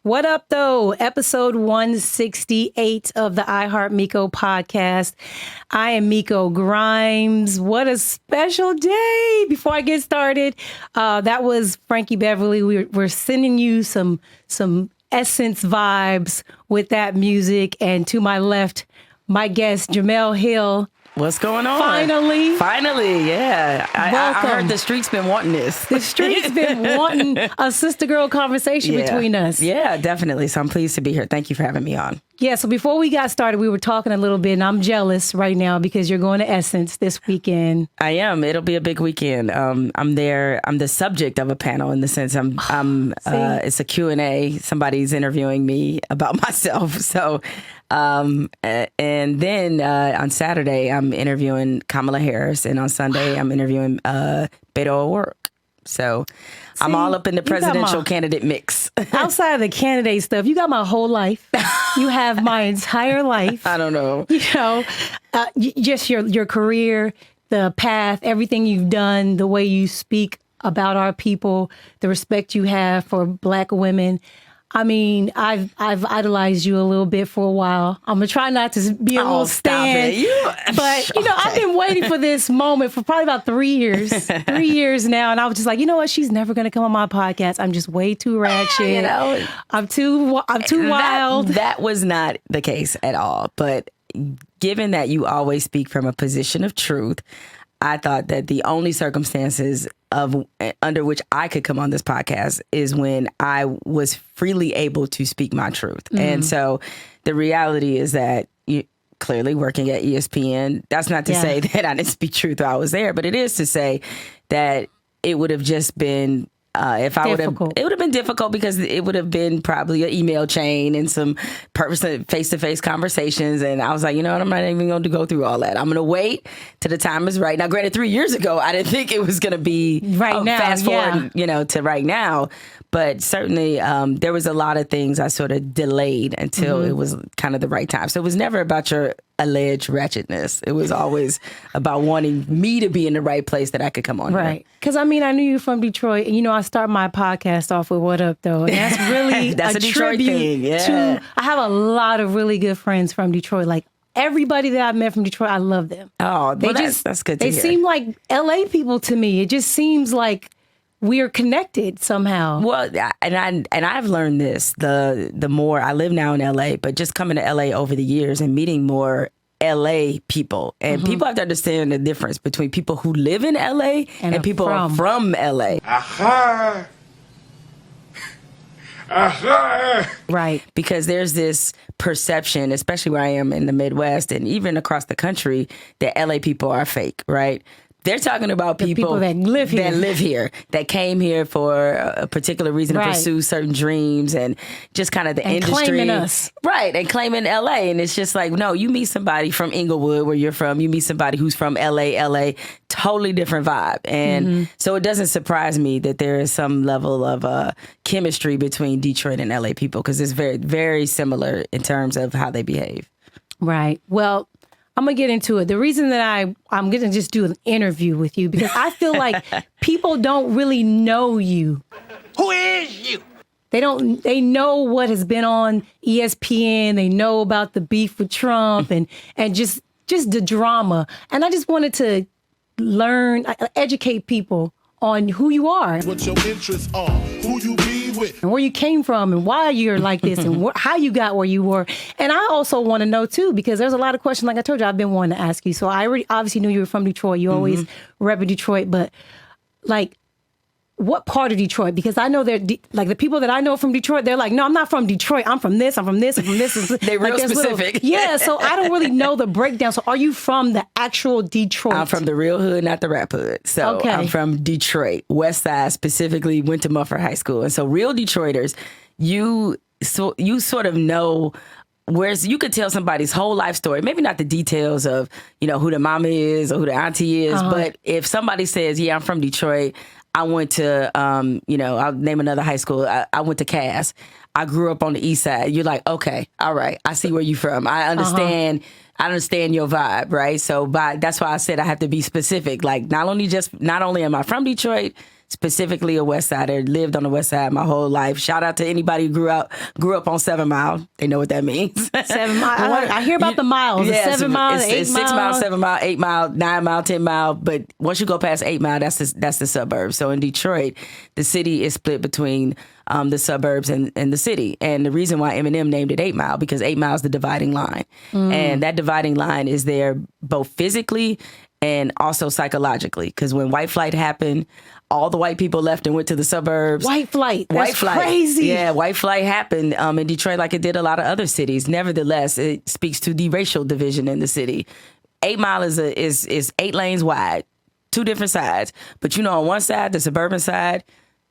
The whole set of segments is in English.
What up, though? Episode 168 of the Miko podcast. I am Miko Grimes. What a special day. Before I get started, that was Frankie Beverly. We're sending you some Essence vibes with that music. And to my left, my guest, Jemele Hill. What's going on? Finally, yeah. I heard the street's been wanting this. The street's been wanting a sister-girl conversation between us. Yeah, definitely. So I'm pleased to be here. Thank you for having me on. Yeah, so before we got started, we were talking a little bit, and I'm jealous right now because you're going to Essence this weekend. I am. It'll be a big weekend. I'm there. I'm the subject of a panel in the sense it's a Q&A. Somebody's interviewing me about myself. So, and then on Saturday, I'm interviewing Kamala Harris, and on Sunday, I'm interviewing Beto O'Rourke. So I'm all up in the presidential candidate mix. Outside of the candidate stuff, you got my whole life. You have my entire life. I don't know. You know, just your career, the path, everything you've done, the way you speak about our people, the respect you have for Black women. I mean, I've idolized you a little bit for a while. I'm gonna try not to be a little stan, but okay. I've been waiting for this moment for probably about 3 years. 3 years now, and I was just like, you know what? She's never gonna come on my podcast. I'm just way too ratchet. I'm too wild. That was not the case at all. But given that you always speak from a position of truth, I thought that the only circumstances under which I could come on this podcast is when I was freely able to speak my truth. Mm. And so the reality is that you clearly working at ESPN, that's not to say that I didn't speak truth while I was there, but it is to say that it would have just been it would have been difficult because it would have been probably an email chain and some face-to-face conversations. And I was like, you know what? I'm not even going to go through all that. I'm going to wait till the time is right. Now, granted, 3 years ago, I didn't think it was going to be right now. Fast forward, to right now. But certainly there was a lot of things I sort of delayed until it was kind of the right time. So it was never about your alleged ratchetness. It was always about wanting me to be in the right place that I could come on. Right. Because, I mean, I knew you were from Detroit. And, I start my podcast off with What Up, though. And that's really that's a Detroit thing. Yeah. I have a lot of really good friends from Detroit. Like, everybody that I've met from Detroit, I love them. Oh, that's good to hear. They seem like L.A. people to me. It just seems like we are connected somehow. Well, and I've learned this the more I live now in LA, but just coming to LA over the years and meeting more LA people. And people have to understand the difference between people who live in LA and people from LA. Aha! Aha! Right. Because there's this perception, especially where I am in the Midwest and even across the country, that LA people are fake, right? They're talking about people that live here, that came here for a particular reason to pursue certain dreams and just kind of the industry. Claiming us. Right, and claiming LA. And it's just like, no, you meet somebody from Inglewood, where you're from. You meet somebody who's from LA, totally different vibe. And so it doesn't surprise me that there is some level of chemistry between Detroit and LA people, because it's very, very similar in terms of how they behave. Right. Well, I'm going to get into it. The reason that I'm going to just do an interview with you, because I feel like people don't really know you. Who is you? They know what has been on ESPN. They know about the beef with Trump and just the drama. And I just wanted to educate people on who you are. What your interests are, who you be with. And where you came from and why you're like this and how you got where you were. And I also want to know, too, because there's a lot of questions, like I told you, I've been wanting to ask you. So I already obviously knew you were from Detroit. You always rep in Detroit. But, like, what part of Detroit? Because I know like the people that I know from Detroit, they're like, no, I'm not from Detroit. I'm from this. I'm from this. I'm from this. They're real specific. So I don't really know the breakdown. So are you from the actual Detroit? I'm from the real hood, not the rap hood. So I'm from Detroit, West Side, specifically went to Muffer High School. And so real Detroiters, you sort of know. Whereas you could tell somebody's whole life story, maybe not the details of, who the mama is or who the auntie is, but if somebody says, yeah, I'm from Detroit, I went to, I'll name another high school. I went to Cass. I grew up on the east side. You're like, okay, all right. I see where you're from. I understand. I understand your vibe, right? So that's why I said I have to be specific. Like, not only am I from Detroit, specifically a West Sider, lived on the West Side my whole life. Shout out to anybody who grew up on 7 Mile. They know what that means. 7 Mile. I hear about the miles. Yeah, 7 Mile, 8 it's Mile. 6 Mile, 7 Mile, 8 Mile, 9 Mile, 10 Mile. But once you go past 8 Mile, that's the suburbs. So in Detroit, the city is split between the suburbs and the city. And the reason why Eminem named it 8 Mile, because 8 Mile is the dividing line. And that dividing line is there both physically and also psychologically. Because when white flight happened, all the white people left and went to the suburbs. White flight. That's crazy. Yeah, white flight happened in Detroit like it did a lot of other cities. Nevertheless, it speaks to the racial division in the city. 8 Mile is 8 lanes wide, 2 different sides. But on one side, the suburban side,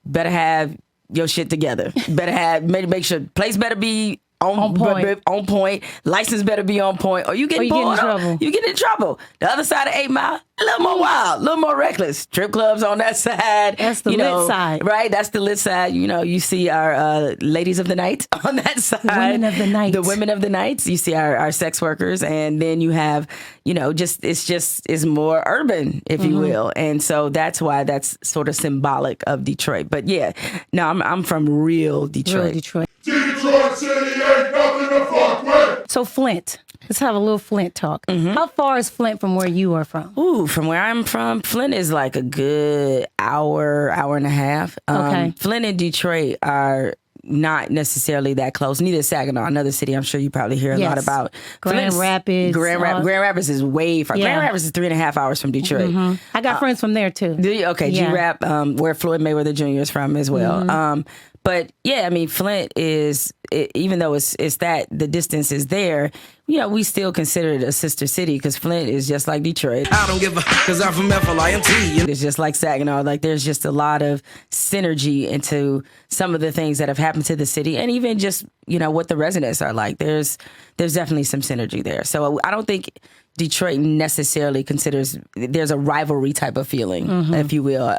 better have your shit together. Better have make sure place better be on point. On point. License better be on point, or you get in trouble. You get in trouble. The other side of 8 Mile, a little more wild, a little more reckless. Strip clubs on that side. That's the lit side, right? That's the lit side. You see our ladies of the night on that side. Women of the night. The women of the nights. You see our sex workers, and then you have it's more urban, if you will, and so that's why that's sort of symbolic of Detroit. But yeah, no, I'm from real Detroit. Real Detroit. Detroit City ain't nothing to fuck with. So Flint, let's have a little Flint talk. How far is Flint from where you are from? Ooh, from where I'm from, Flint is like a good hour and a half. Okay. Flint and Detroit are not necessarily that close. Neither is Saginaw, another city I'm sure you probably hear a lot about. Grand Rapids. Grand Rapids is way far. Yeah. Grand Rapids is 3.5 hours from Detroit. I got friends from there too. Do you? Okay, Yeah. G-Rap, where Floyd Mayweather Jr. is from as well. But yeah, I mean, Flint is, even though it's that the distance is there, we still consider it a sister city because Flint is just like Detroit. I don't give a because I'm from FLIMT. It's just like Saginaw. Like there's just a lot of synergy into some of the things that have happened to the city, and even just what the residents are like. There's definitely some synergy there. So I don't think Detroit necessarily considers there's a rivalry type of feeling, if you will.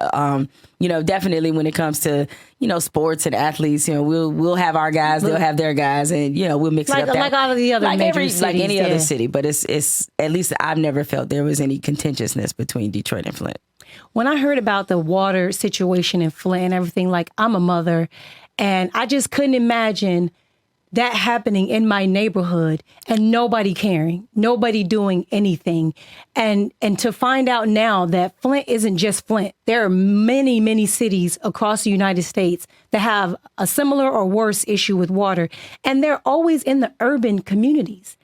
Definitely when it comes to sports and athletes, we'll have our guys, they'll have their guys, and we'll mix it up. Like all of the other major cities, like any other city. But it's at least I've never felt there was any contentiousness between Detroit and Flint. When I heard about the water situation in Flint and everything, like I'm a mother, and I just couldn't imagine that happening in my neighborhood and nobody caring, nobody doing anything. And to find out now that Flint isn't just Flint. There are many, many cities across the United States that have a similar or worse issue with water. And they're always in the urban communities.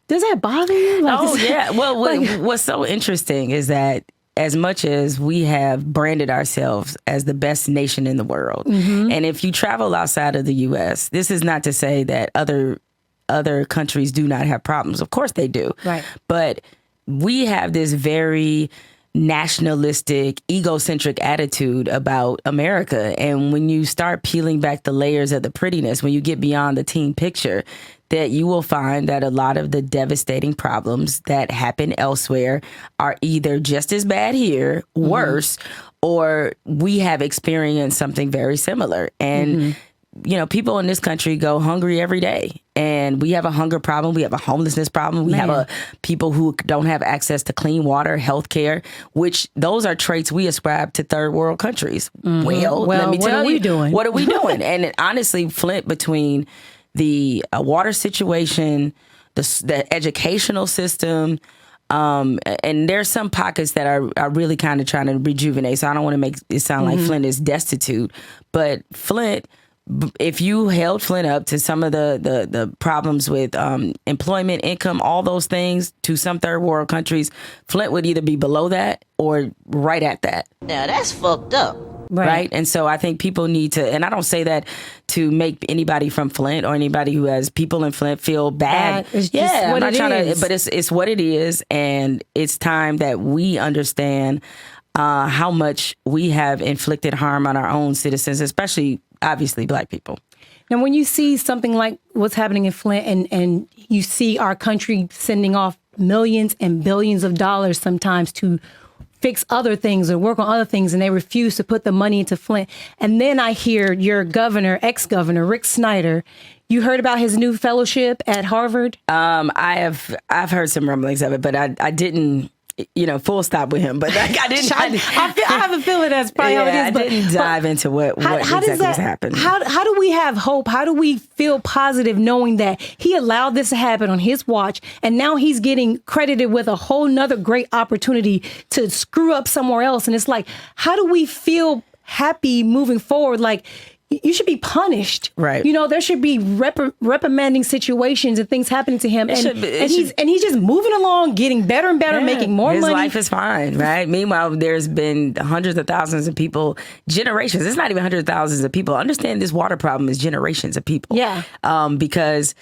Does that bother you? Yeah. Well, what's so interesting is that as much as we have branded ourselves as the best nation in the world, and if you travel outside of the U.S., this is not to say that other countries do not have problems. Of course they do. Right. But we have this very nationalistic, egocentric attitude about America. And when you start peeling back the layers of the prettiness, when you get beyond the teen picture, that you will find that a lot of the devastating problems that happen elsewhere are either just as bad here, worse, or we have experienced something very similar. And, people in this country go hungry every day. And we have a hunger problem. We have a homelessness problem. We have people who don't have access to clean water, health care, which those are traits we ascribe to third world countries. Well, let me tell you, what are we doing? And honestly, Flint, between the water situation, the educational system, and there's some pockets that are really kind of trying to rejuvenate. So I don't want to make it sound like Flint is destitute, but Flint, if you held Flint up to some of the problems with employment, income, all those things to some third world countries, Flint would either be below that or right at that. Now that's fucked up. Right. And so I think people need to, and I don't say that to make anybody from Flint or anybody who has people in Flint feel bad. It's just what I'm not it is. but it's what it is. And it's time that we understand how much we have inflicted harm on our own citizens, especially obviously Black people. Now, when you see something like what's happening in Flint and you see our country sending off millions and billions of dollars sometimes to fix other things or work on other things, and they refuse to put the money into Flint. And then I hear your governor, ex-governor, Rick Snyder, you heard about his new fellowship at Harvard? I've heard some rumblings of it, but I didn't full stop with him. But like, I have a feeling that's probably how it is. I didn't dive into what exactly was happening. How do we have hope? How do we feel positive knowing that he allowed this to happen on his watch, and now he's getting credited with a whole nother great opportunity to screw up somewhere else? And it's like, how do we feel happy moving forward? Like, you should be punished, right? There should be reprimanding situations and things happening to him, and he's just moving along, getting better and better, making more money. His life is fine, right? Meanwhile, there's been hundreds of thousands of people, generations. It's not even hundreds of thousands of people. Understand this water problem is generations of people. Yeah, because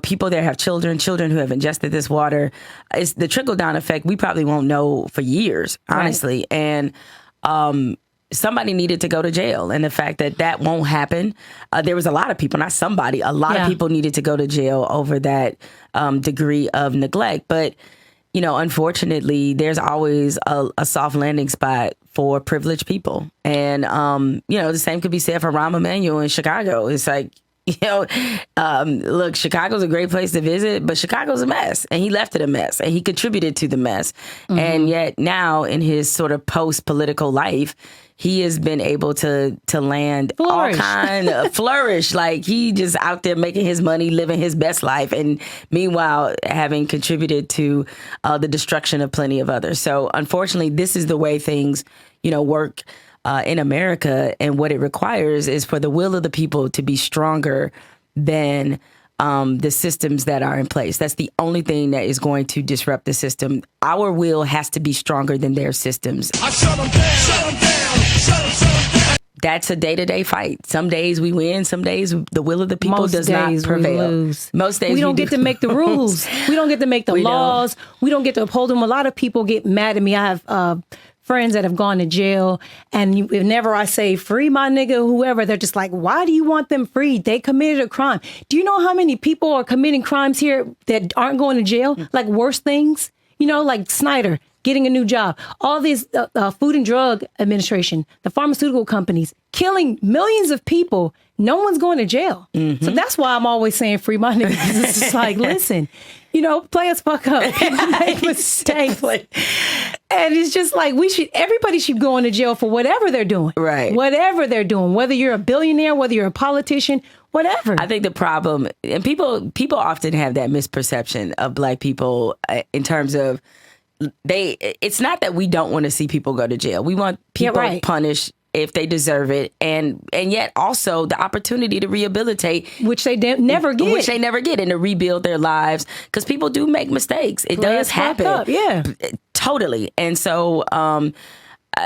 people there have children who have ingested this water. It's the trickle down effect. We probably won't know for years, honestly, and. Somebody needed to go to jail. And the fact that won't happen, there was a lot of people, not somebody, a lot of people needed to go to jail over that degree of neglect. But, unfortunately, there's always a soft landing spot for privileged people. And, the same could be said for Rahm Emanuel in Chicago. It's like, look, Chicago's a great place to visit, but Chicago's a mess, and he left it a mess, and he contributed to the mess. Mm-hmm. And yet now in his sort of post-political life, he has been able to land all kind of flourish. Like, he just out there making his money, living his best life, and meanwhile having contributed to the destruction of plenty of others. So unfortunately, this is the way things, work in America, and what it requires is for the will of the people to be stronger than the systems that are in place. That's the only thing that is going to disrupt the system. Our will has to be stronger than their systems. I shut them down, shut them down, shut them down. That's a day-to-day fight. Some days we win. Some days the will of the people does not prevail. We lose. Most days we don't get to make the rules. We don't get to make the laws. We don't get to uphold them. A lot of people get mad at me. I have friends that have gone to jail, and whenever I say free my nigga, whoever, they're just like, why do you want them freed? They committed a crime. Do you know how many people are committing crimes here that aren't going to jail? Like worse things, like Snyder getting a new job, all these Food and Drug Administration, the pharmaceutical companies killing millions of people. No one's going to jail. Mm-hmm. So that's why I'm always saying free my nigga. It's just like, listen, play us fuck up. People make mistakes. And it's just like everybody should go into jail for whatever they're doing. Right. Whatever they're doing, whether you're a billionaire, whether you're a politician, whatever. I think the problem, and people often have that misperception of Black people in terms of it's not that we don't want to see people go to jail. We want people punished if they deserve it, and yet also the opportunity to rehabilitate, which they never get, and to rebuild their lives, because people do make mistakes. It does happen, totally. And so,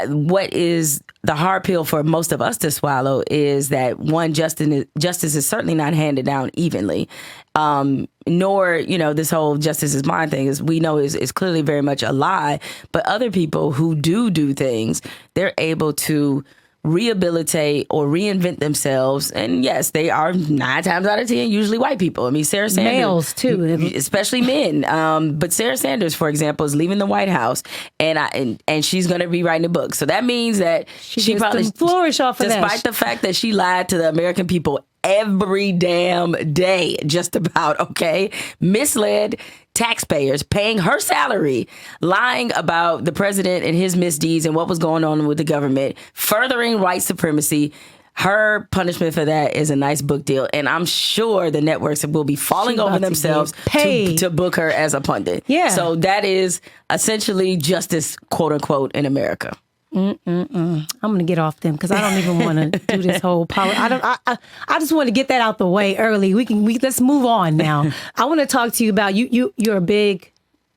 what is the hard pill for most of us to swallow is that one, justice is certainly not handed down evenly. Nor, this whole justice is blind thing is clearly very much a lie. But other people who do things, they're able to rehabilitate or reinvent themselves. And yes, they are 9 times out of 10 usually white people. I mean, Sarah Sanders. Males, too. Especially men. But Sarah Sanders, for example, is leaving the White House, and she's going to be writing a book. So that means that she probably flourish off of that. Despite the fact that she lied to the American people every damn day, just about, okay? Misled taxpayers, paying her salary, lying about the president and his misdeeds and what was going on with the government, furthering white supremacy. Her punishment for that is a nice book deal. And I'm sure the networks will be falling over themselves to book her as a pundit. Yeah. So that is essentially justice, quote unquote, in America. I'm gonna get off them because I don't even want to do this whole I just want to get that out the way early. Let's move on now. I want to talk to you about you're a big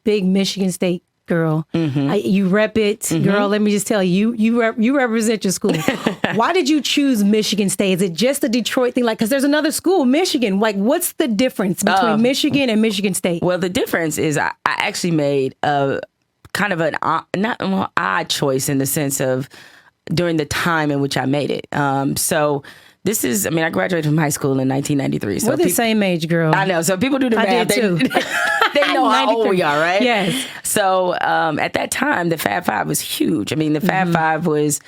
Michigan State girl. Mm-hmm. You rep it, mm-hmm. Girl. Let me just tell you, you represent your school. Why did you choose Michigan State? Is it just a Detroit thing? Like, because there's another school, Michigan. Like, what's the difference between Michigan and Michigan State? Well, the difference is I actually made a kind of an odd choice in the sense of during the time in which I made it. So this is, I graduated from high school in 1993. So we're the same age, girl. I know. So people do the math. I did too. They know how old we are, right? Yes. So at that time, the Fab Five was huge. The Fab Five was,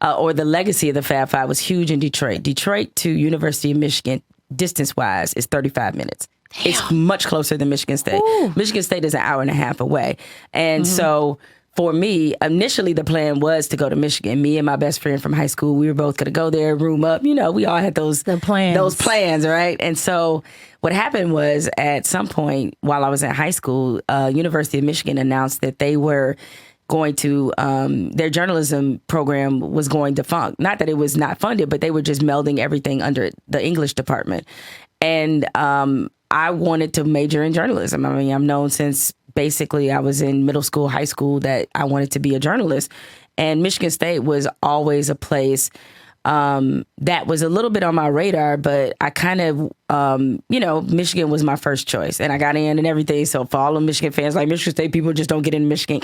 or the legacy of the Fab Five was huge in Detroit. Detroit to University of Michigan, distance-wise, is 35 minutes. It's much closer than Michigan State. Ooh. Michigan State is an hour and a half away. And so for me, initially the plan was to go to Michigan. Me and my best friend from high school, we were both going to go there, room up. You know, we all had those plans, right? And so what happened was at some point while I was in high school, University of Michigan announced that they were going to, their journalism program was going defunct. Not that it was not funded, but they were just melding everything under the English department. And I wanted to major in journalism. I mean, I'm known since basically I was in middle school, high school, that I wanted to be a journalist. And Michigan State was always a place that was a little bit on my radar, but I kind of, Michigan was my first choice. And I got in and everything. So for all the Michigan fans, like Michigan State people just don't get in Michigan.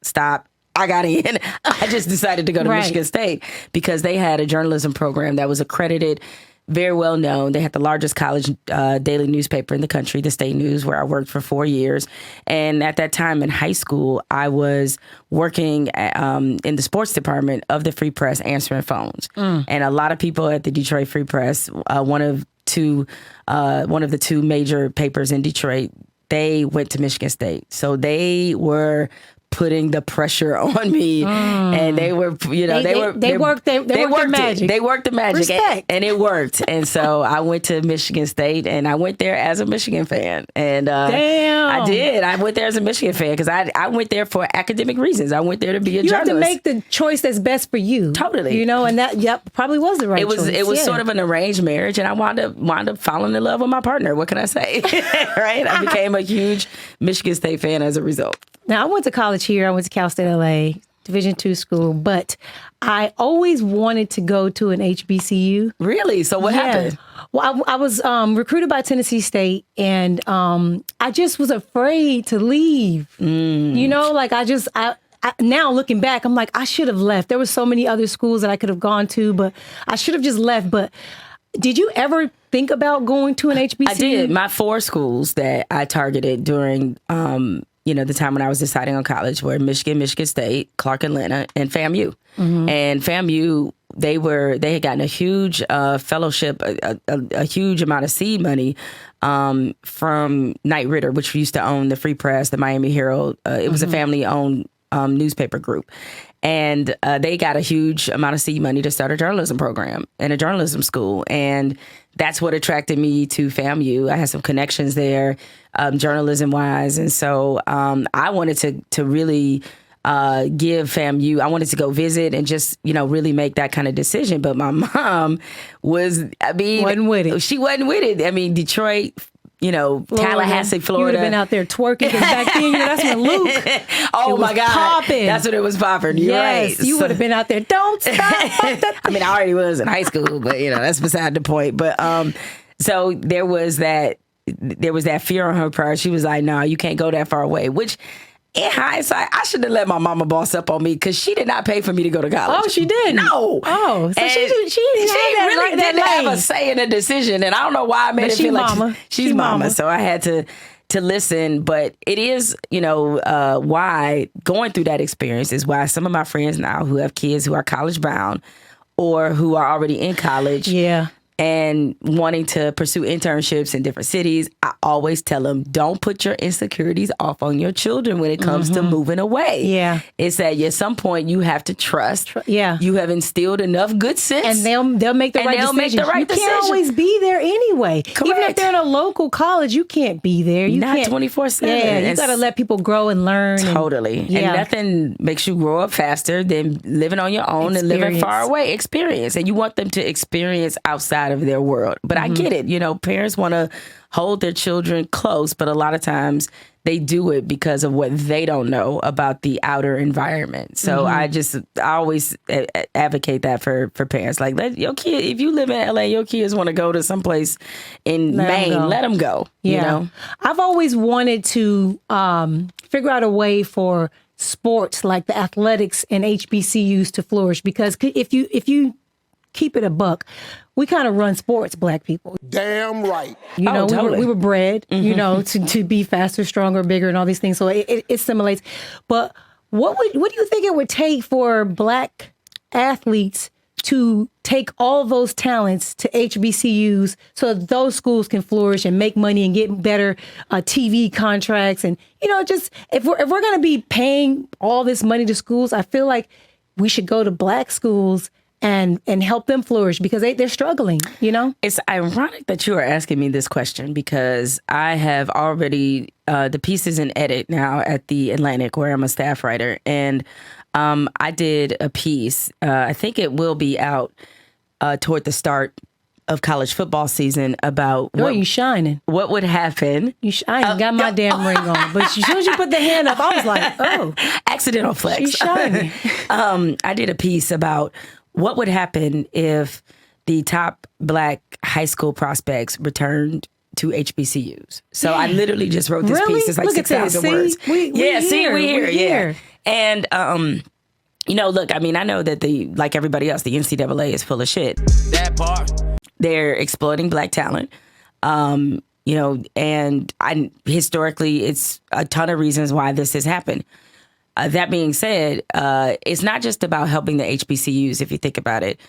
Stop. I got in. I just decided to go to Michigan State because they had a journalism program that was accredited, very well known. They had the largest college daily newspaper in the country, the State News, where I worked for 4 years. And at that time in high school, I was working in the sports department of the Free Press, answering phones. And a lot of people at the Detroit Free Press, one of the two major papers in Detroit, they went to Michigan State. So they were putting the pressure on me, and they were, they worked the magic. They worked the magic, and it worked. And so I went to Michigan State, and I went there as a Michigan fan. And I did. I went there as a Michigan fan because I went there for academic reasons. I went there to be a journalist. You have to make the choice that's best for you. Totally. And that probably was the right choice. It was sort of an arranged marriage, and I wound up falling in love with my partner. What can I say? Right? I became a huge Michigan State fan as a result. Now, I went to college here. I went to Cal State LA, Division II school, but I always wanted to go to an HBCU. Really? So what happened? Well, I was recruited by Tennessee State, and I just was afraid to leave. Now looking back, I'm like, I should have left. There were so many other schools that I could have gone to, but I should have just left. But did you ever think about going to an HBCU? I did. My 4 schools that I targeted during the time when I was deciding on college were Michigan, Michigan State, Clark Atlanta, and FAMU. And FAMU, they had gotten a huge fellowship, a huge amount of seed money from Knight Ridder, which used to own the Free Press, the Miami Herald. It was a family-owned newspaper group. And they got a huge amount of seed money to start a journalism program and a journalism school. And that's what attracted me to FAMU. I had some connections there, journalism-wise. And so I wanted to really give FAMU, I wanted to go visit and just, really make that kind of decision. But my mom wasn't with it. She wasn't with it. I mean, Detroit, Tallahassee, Florida. You would have been out there twerking because back then, that's when Luke. Oh my God, popping. That's when it was popping. You're right. You would have been out there. Don't stop. I mean, I already was in high school, but that's beside the point. But so there was that fear on her part. She was like, "No, you can't go that far away," which. In hindsight, I should have let my mama boss up on me because she did not pay for me to go to college. Oh, she didn't? No. Oh, so she really didn't have a say in the decision. And I don't know why I made it feel like she's mama. So I had to listen. But it is, why going through that experience is why some of my friends now who have kids who are college bound or who are already in college. Yeah. And wanting to pursue internships in different cities, I always tell them, don't put your insecurities off on your children when it comes to moving away. Yeah. It's that at some point you have to trust. Yeah. You have instilled enough good sense. And they'll make the right decision. You can't always be there anyway. Correct. Even if they're in a local college, you can't be there. You Not can't 24/7. Yeah, you got to let people grow and learn. Totally. And nothing makes you grow up faster than living on your own and living far away. Experience. And you want them to experience outside of their world. But I get it. Parents want to hold their children close, but a lot of times they do it because of what they don't know about the outer environment. So I always advocate that for parents. Like, let your kid, if you live in LA, your kids want to go to someplace in Maine, let them go. Yeah. I've always wanted to figure out a way for sports like the athletics and HBCUs to flourish, because if you keep it a buck, we kind of run sports, Black people. Damn right. We were bred, to be faster, stronger, bigger, and all these things. So it assimilates. But what do you think it would take for Black athletes to take all those talents to HBCUs so that those schools can flourish and make money and get better TV contracts. And, just if we're going to be paying all this money to schools, I feel like we should go to Black schools and help them flourish because they're struggling, It's ironic that you are asking me this question because I have already, the piece is in edit now at The Atlantic where I'm a staff writer. And I did a piece, I think it will be out toward the start of college football season about you shining. What would happen. I ain't got my damn ring on, but as soon as you put the hand up, I was like, oh. Accidental flex. She's shining. I did a piece about what would happen if the top Black high school prospects returned to HBCUs. So I literally just wrote this piece. It's like 6,000 words. We're here. Yeah. And, look, I mean, I know that like everybody else, the NCAA is full of shit. That part. They're exploiting Black talent. And historically, it's a ton of reasons why this has happened. That being said, it's not just about helping the HBCUs, if you think about it.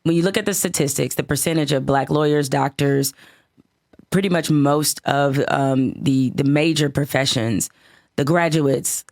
When you look at the statistics, the percentage of Black lawyers, doctors, pretty much most of the major professions, the graduates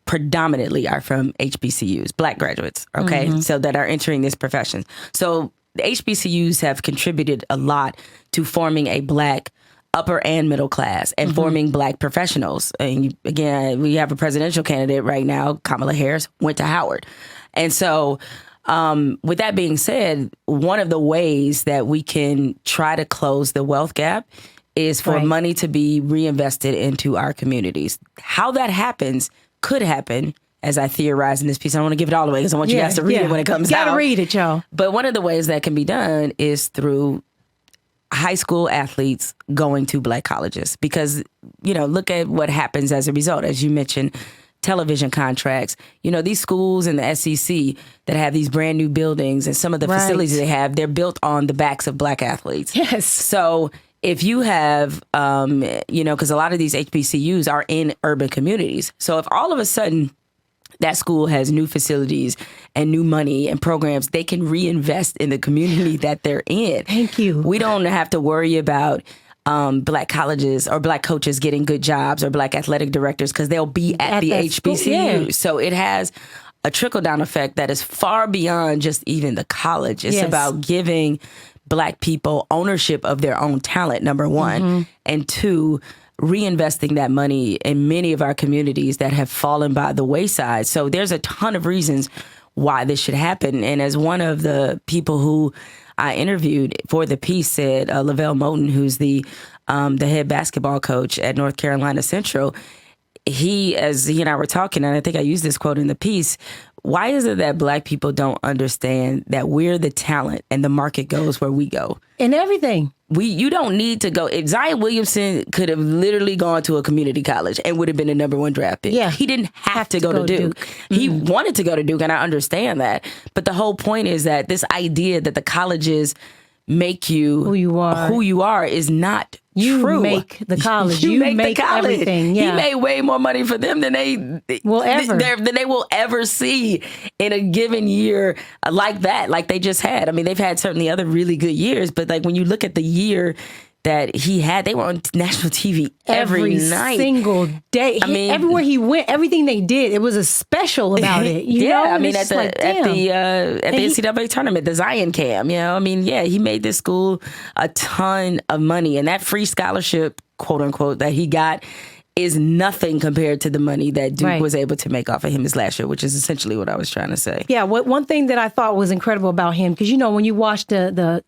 predominantly are from HBCUs, Black graduates, okay? So that are entering this profession. So the HBCUs have contributed a lot to forming a Black upper and middle class and forming Black professionals. And again, we have a presidential candidate right now, Kamala Harris, went to Howard. And so with that being said, one of the ways that we can try to close the wealth gap is for money to be reinvested into our communities. How that happens could happen, as I theorize in this piece. I don't want to give it all away because I want you guys to read it when it comes out. You gotta read it, y'all. But one of the ways that can be done is through high school athletes going to Black colleges because, look at what happens as a result. As you mentioned, television contracts, these schools in the SEC that have these brand new buildings and some of the facilities they have, they're built on the backs of Black athletes. Yes. So if you have, because a lot of these HBCUs are in urban communities. So if all of a sudden that school has new facilities and new money and programs, they can reinvest in the community that they're in. Thank you. We don't have to worry about Black colleges or Black coaches getting good jobs or Black athletic directors because they'll be at the HBCU. So it has a trickle-down effect that is far beyond just even the college. It's about giving Black people ownership of their own talent, number one, and two, reinvesting that money in many of our communities that have fallen by the wayside. So there's a ton of reasons why this should happen. And as one of the people who I interviewed for the piece said, Lavelle Moten, who's the head basketball coach at North Carolina Central, as he and I were talking, and I think I used this quote in the piece, why is it that Black people don't understand that we're the talent and the market goes where we go? In everything. You don't need to go. If Zion Williamson could have literally gone to a community college and would have been a number one draft pick. Yeah. He didn't have to go to Duke. He wanted to go to Duke, and I understand that. But the whole point is that this idea that the colleges make you who you are is not true. You make the college. You make everything. Yeah. He made way more money for them than they will ever see in a given year like that, like they just had. I mean, they've had certainly other really good years, but like when you look at the year that he had, they were on national TV every night. Single day. Everywhere he went, everything they did, it was a special about it. You know? I mean, at the NCAA tournament, the Zion Cam, he made this school a ton of money, and that free scholarship, quote unquote, that he got is nothing compared to the money that Duke was able to make off of him this last year, which is essentially what I was trying to say. Yeah, one thing that I thought was incredible about him, because when you watch the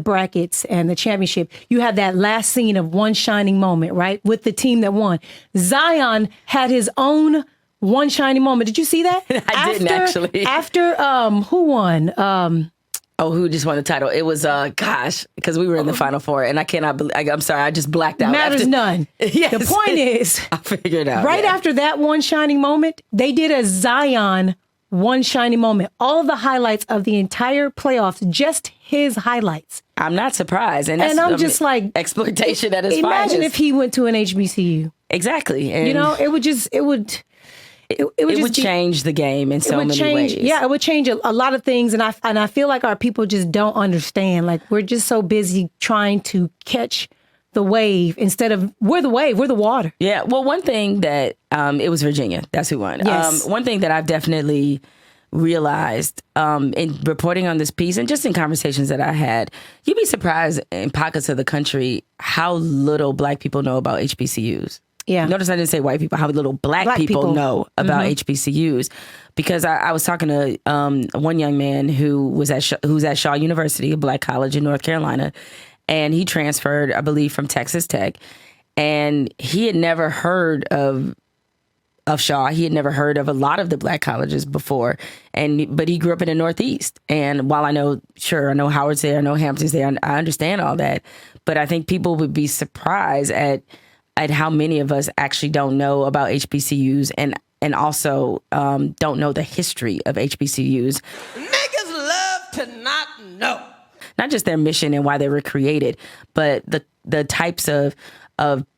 brackets and the championship, you have that last scene of one shining moment, right, with the team that won. Zion had his own one shining moment. Did you see that? I didn't actually. After who won? Who just won the title? It was, because we were in the Final Four, and I cannot believe, I'm sorry, I just blacked out. Matters none. Yes. The point is, I figured out. Right after that one shining moment, they did a Zion one shining moment. All of the highlights of the entire playoffs, just his highlights. I'm not surprised. And I'm just like... exploitation at its finest. Imagine if he went to an HBCU. Exactly. And it would... it would It just would change the game in so many ways. Yeah, it would change a lot of things. And I feel like our people just don't understand. Like, we're just so busy trying to catch the wave instead of, we're the wave, we're the water. Yeah. Well, one thing that, it was Virginia. That's who won. Yes. One thing that I've definitely realized in reporting on this piece and just in conversations that I had, you'd be surprised in pockets of the country how little Black people know about HBCUs. Yeah. Notice I didn't say white people, how little black people know about HBCUs. Because I was talking to one young man who's at Shaw University, a Black college in North Carolina, and he transferred, I believe, from Texas Tech. And he had never heard of Shaw. He had never heard of a lot of the Black colleges before. But he grew up in the Northeast. And while I know Howard's there, I know Hampton's there, I understand all that. But I think people would be surprised at how many of us actually don't know about HBCUs and also don't know the history of HBCUs. Niggas love to not know. Not just their mission and why they were created, but the types of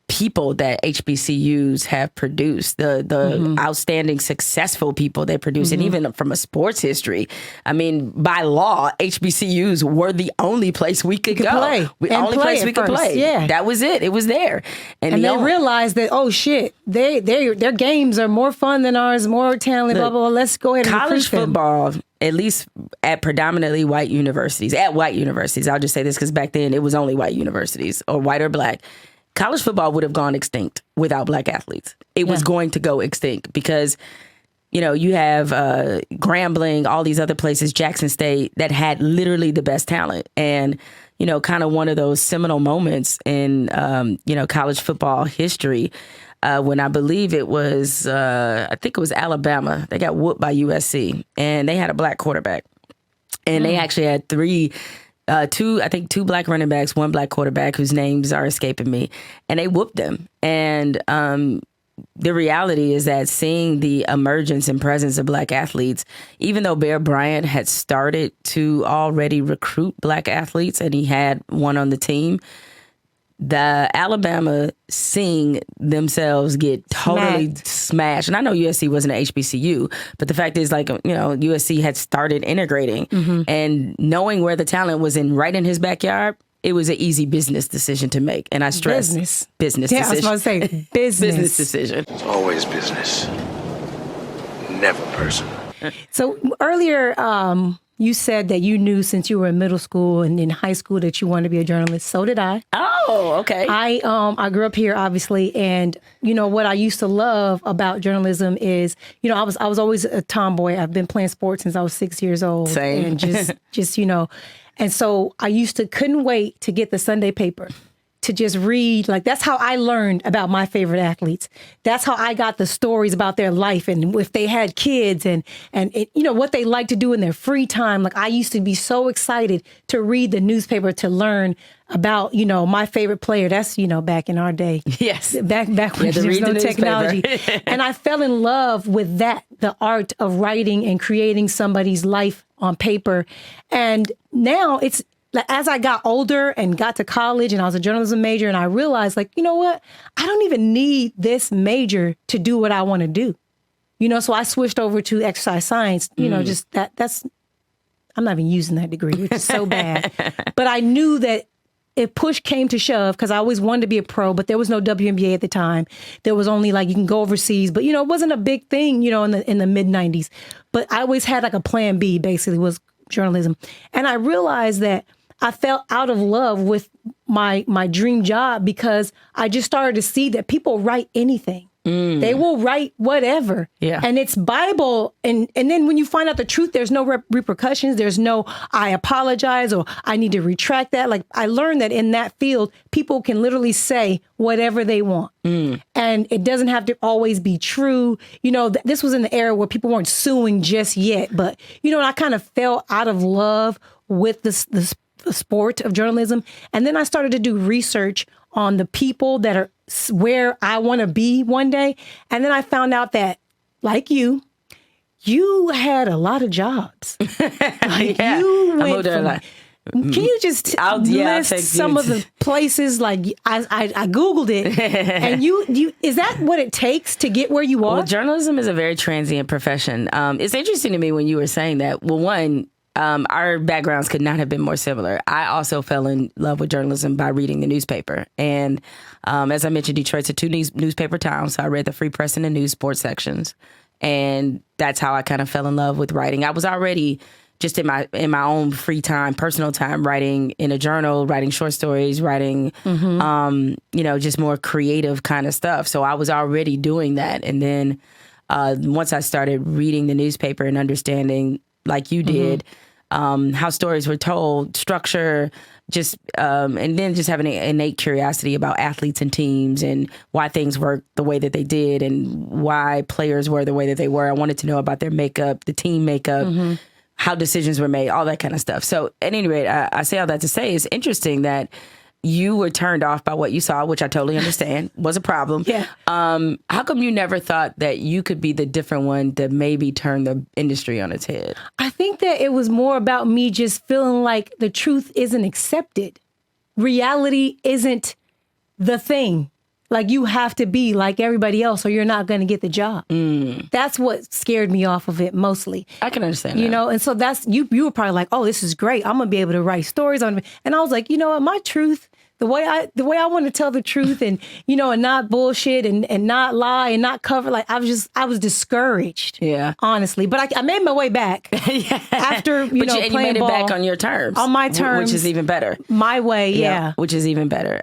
people that HBCUs have produced, the outstanding, successful people they produce, and even from a sports history. I mean, by law, HBCUs were the only place we could go. Play. The only place we could play. Yeah. That was it. It was there. And they realized that, oh shit, their games are more fun than ours, more talent, blah, blah, blah. Let's go ahead and college recruit them. football, at least at predominantly white universities, I'll just say this because back then it was only white universities, or white or Black. College football would have gone extinct without Black athletes. It was going to go extinct because, you have Grambling, all these other places, Jackson State, that had literally the best talent. And, kind of one of those seminal moments in, college football history when I believe it was, I think it was Alabama. They got whooped by USC, and they had a Black quarterback. And they actually had two Black running backs, one Black quarterback whose names are escaping me, and they whooped them. And the reality is that seeing the emergence and presence of Black athletes, even though Bear Bryant had started to already recruit Black athletes and he had one on the team, the Alabama seeing themselves get totally smashed. And I know USC wasn't an HBCU, but the fact is, USC had started integrating and knowing where the talent was right in his backyard, it was an easy business decision to make. And I stress business decision. Yeah, I was about to say business. Business decision. It's always business, never personal. So earlier, you said that you knew since you were in middle school and in high school that you wanted to be a journalist. So did I. Oh, okay. I grew up here, obviously, and what I used to love about journalism is, I was always a tomboy. I've been playing sports since I was 6 years old. Same. And just and so I couldn't wait to get the Sunday paper to just read. Like, that's how I learned about my favorite athletes. That's how I got the stories about their life and if they had kids and what they like to do in their free time. Like, I used to be so excited to read the newspaper to learn about, my favorite player. That's, back in our day. Yes. Back when there was no technology. And I fell in love with that, the art of writing and creating somebody's life on paper. And now it's, as I got older and got to college and I was a journalism major, and I realized, you know what? I don't even need this major to do what I want to do. So I switched over to exercise science, just that's, I'm not even using that degree, which is so bad. But I knew that if push came to shove, because I always wanted to be a pro, but there was no WNBA at the time. There was only you can go overseas, but it wasn't a big thing, in the mid 90s. But I always had a plan B, basically, was journalism. And I realized that I fell out of love with my dream job because I just started to see that people write anything. They will write whatever. Yeah. And it's Bible. And then when you find out the truth, there's no repercussions. There's no, I apologize or I need to retract that. I learned that in that field, people can literally say whatever they want. And it doesn't have to always be true. This was in the era where people weren't suing just yet. But, I kind of fell out of love with the sport of journalism. And then I started to do research on the people that are where I want to be one day. And then I found out that, like you had a lot of jobs. Yeah. You I moved there a lot. Can you just list some of the places? Like I Googled it, and you is that what it takes to get where you are? Well, journalism is a very transient profession. It's interesting to me when you were saying that. Well, one, our backgrounds could not have been more similar. I also fell in love with journalism by reading the newspaper. And as I mentioned, Detroit's a newspaper town. So I read the Free Press and the news sports sections. And that's how I kind of fell in love with writing. I was already just in my own free time, personal time, writing in a journal, writing short stories, writing, just more creative kind of stuff. So I was already doing that. And then once I started reading the newspaper and understanding, like you did, how stories were told, structure, and then just having an innate curiosity about athletes and teams and why things worked the way that they did and why players were the way that they were. I wanted to know about their makeup, the team makeup, how decisions were made, all that kind of stuff. So at any rate, I say all that to say it's interesting that you were turned off by what you saw, which I totally understand was a problem. Yeah. How come you never thought that you could be the different one that maybe turned the industry on its head? I think that it was more about me just feeling like the truth isn't accepted. Reality isn't the thing. Like you have to be like everybody else or you're not going to get the job. That's what scared me off of it mostly. I can understand that. You know, and so that's, you were probably like, oh, this is great. I'm going to be able to write stories on it. And I was like, you know what, my truth, the way I want to tell the truth and, and not bullshit and not lie and not cover, like I was discouraged. Yeah. Honestly. But I made my way back after, you playing made ball. it back on your terms. On my terms. Which is even better. My way, yeah. Which is even better.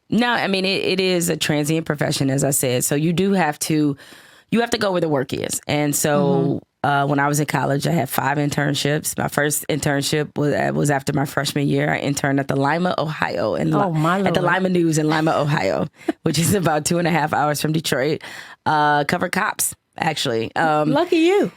No, I mean, it is a transient profession, as I said. So you have to go where the work is. And so when I was in college, I had 5 internships. My first internship was after my freshman year. I interned at the Lima, Ohio, at the Lima News in Lima, Ohio, which is about 2.5 hours from Detroit. Covered cops, actually. Lucky you.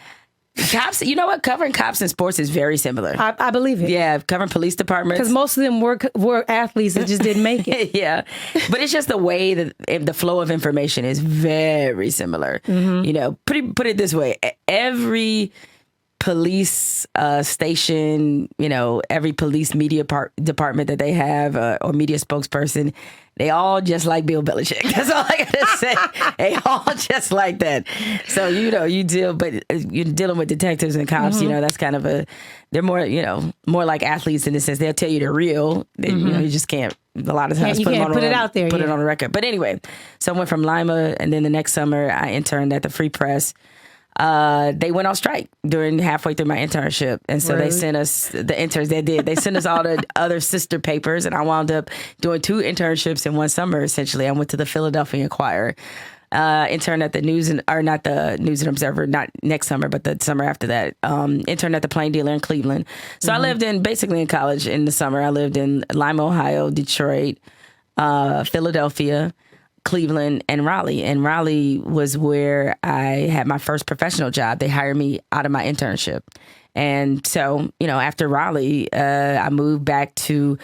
Cops, you know what? Covering cops in sports is very similar. I believe it. Yeah, covering police departments. Because most of them were athletes that just didn't make it. Yeah. But it's just the way that the flow of information is very similar. Put it this way. Every police station, every police media department that they have or media spokesperson, they all just like Bill Belichick. That's all I gotta say. They all just like that. So, but you're dealing with detectives and cops, that's kind of they're more like athletes in the sense they'll tell you the real. You just can't, a lot of times, put it out there. Put it on the record. But anyway, so I went from Lima and then the next summer I interned at the Free Press. They went on strike halfway through my internship. And so They sent us, the interns, they sent us all the other sister papers. And I wound up doing 2 internships in one summer, essentially. I went to the Philadelphia Inquirer, interned at the not the News and Observer, not next summer, but the summer after that. Interned at the Plain Dealer in Cleveland. So I lived basically in college in the summer. I lived in Lima, Ohio, Detroit, Philadelphia, Cleveland, and Raleigh. And Raleigh was where I had my first professional job. They hired me out of my internship. And so, after Raleigh, I moved back to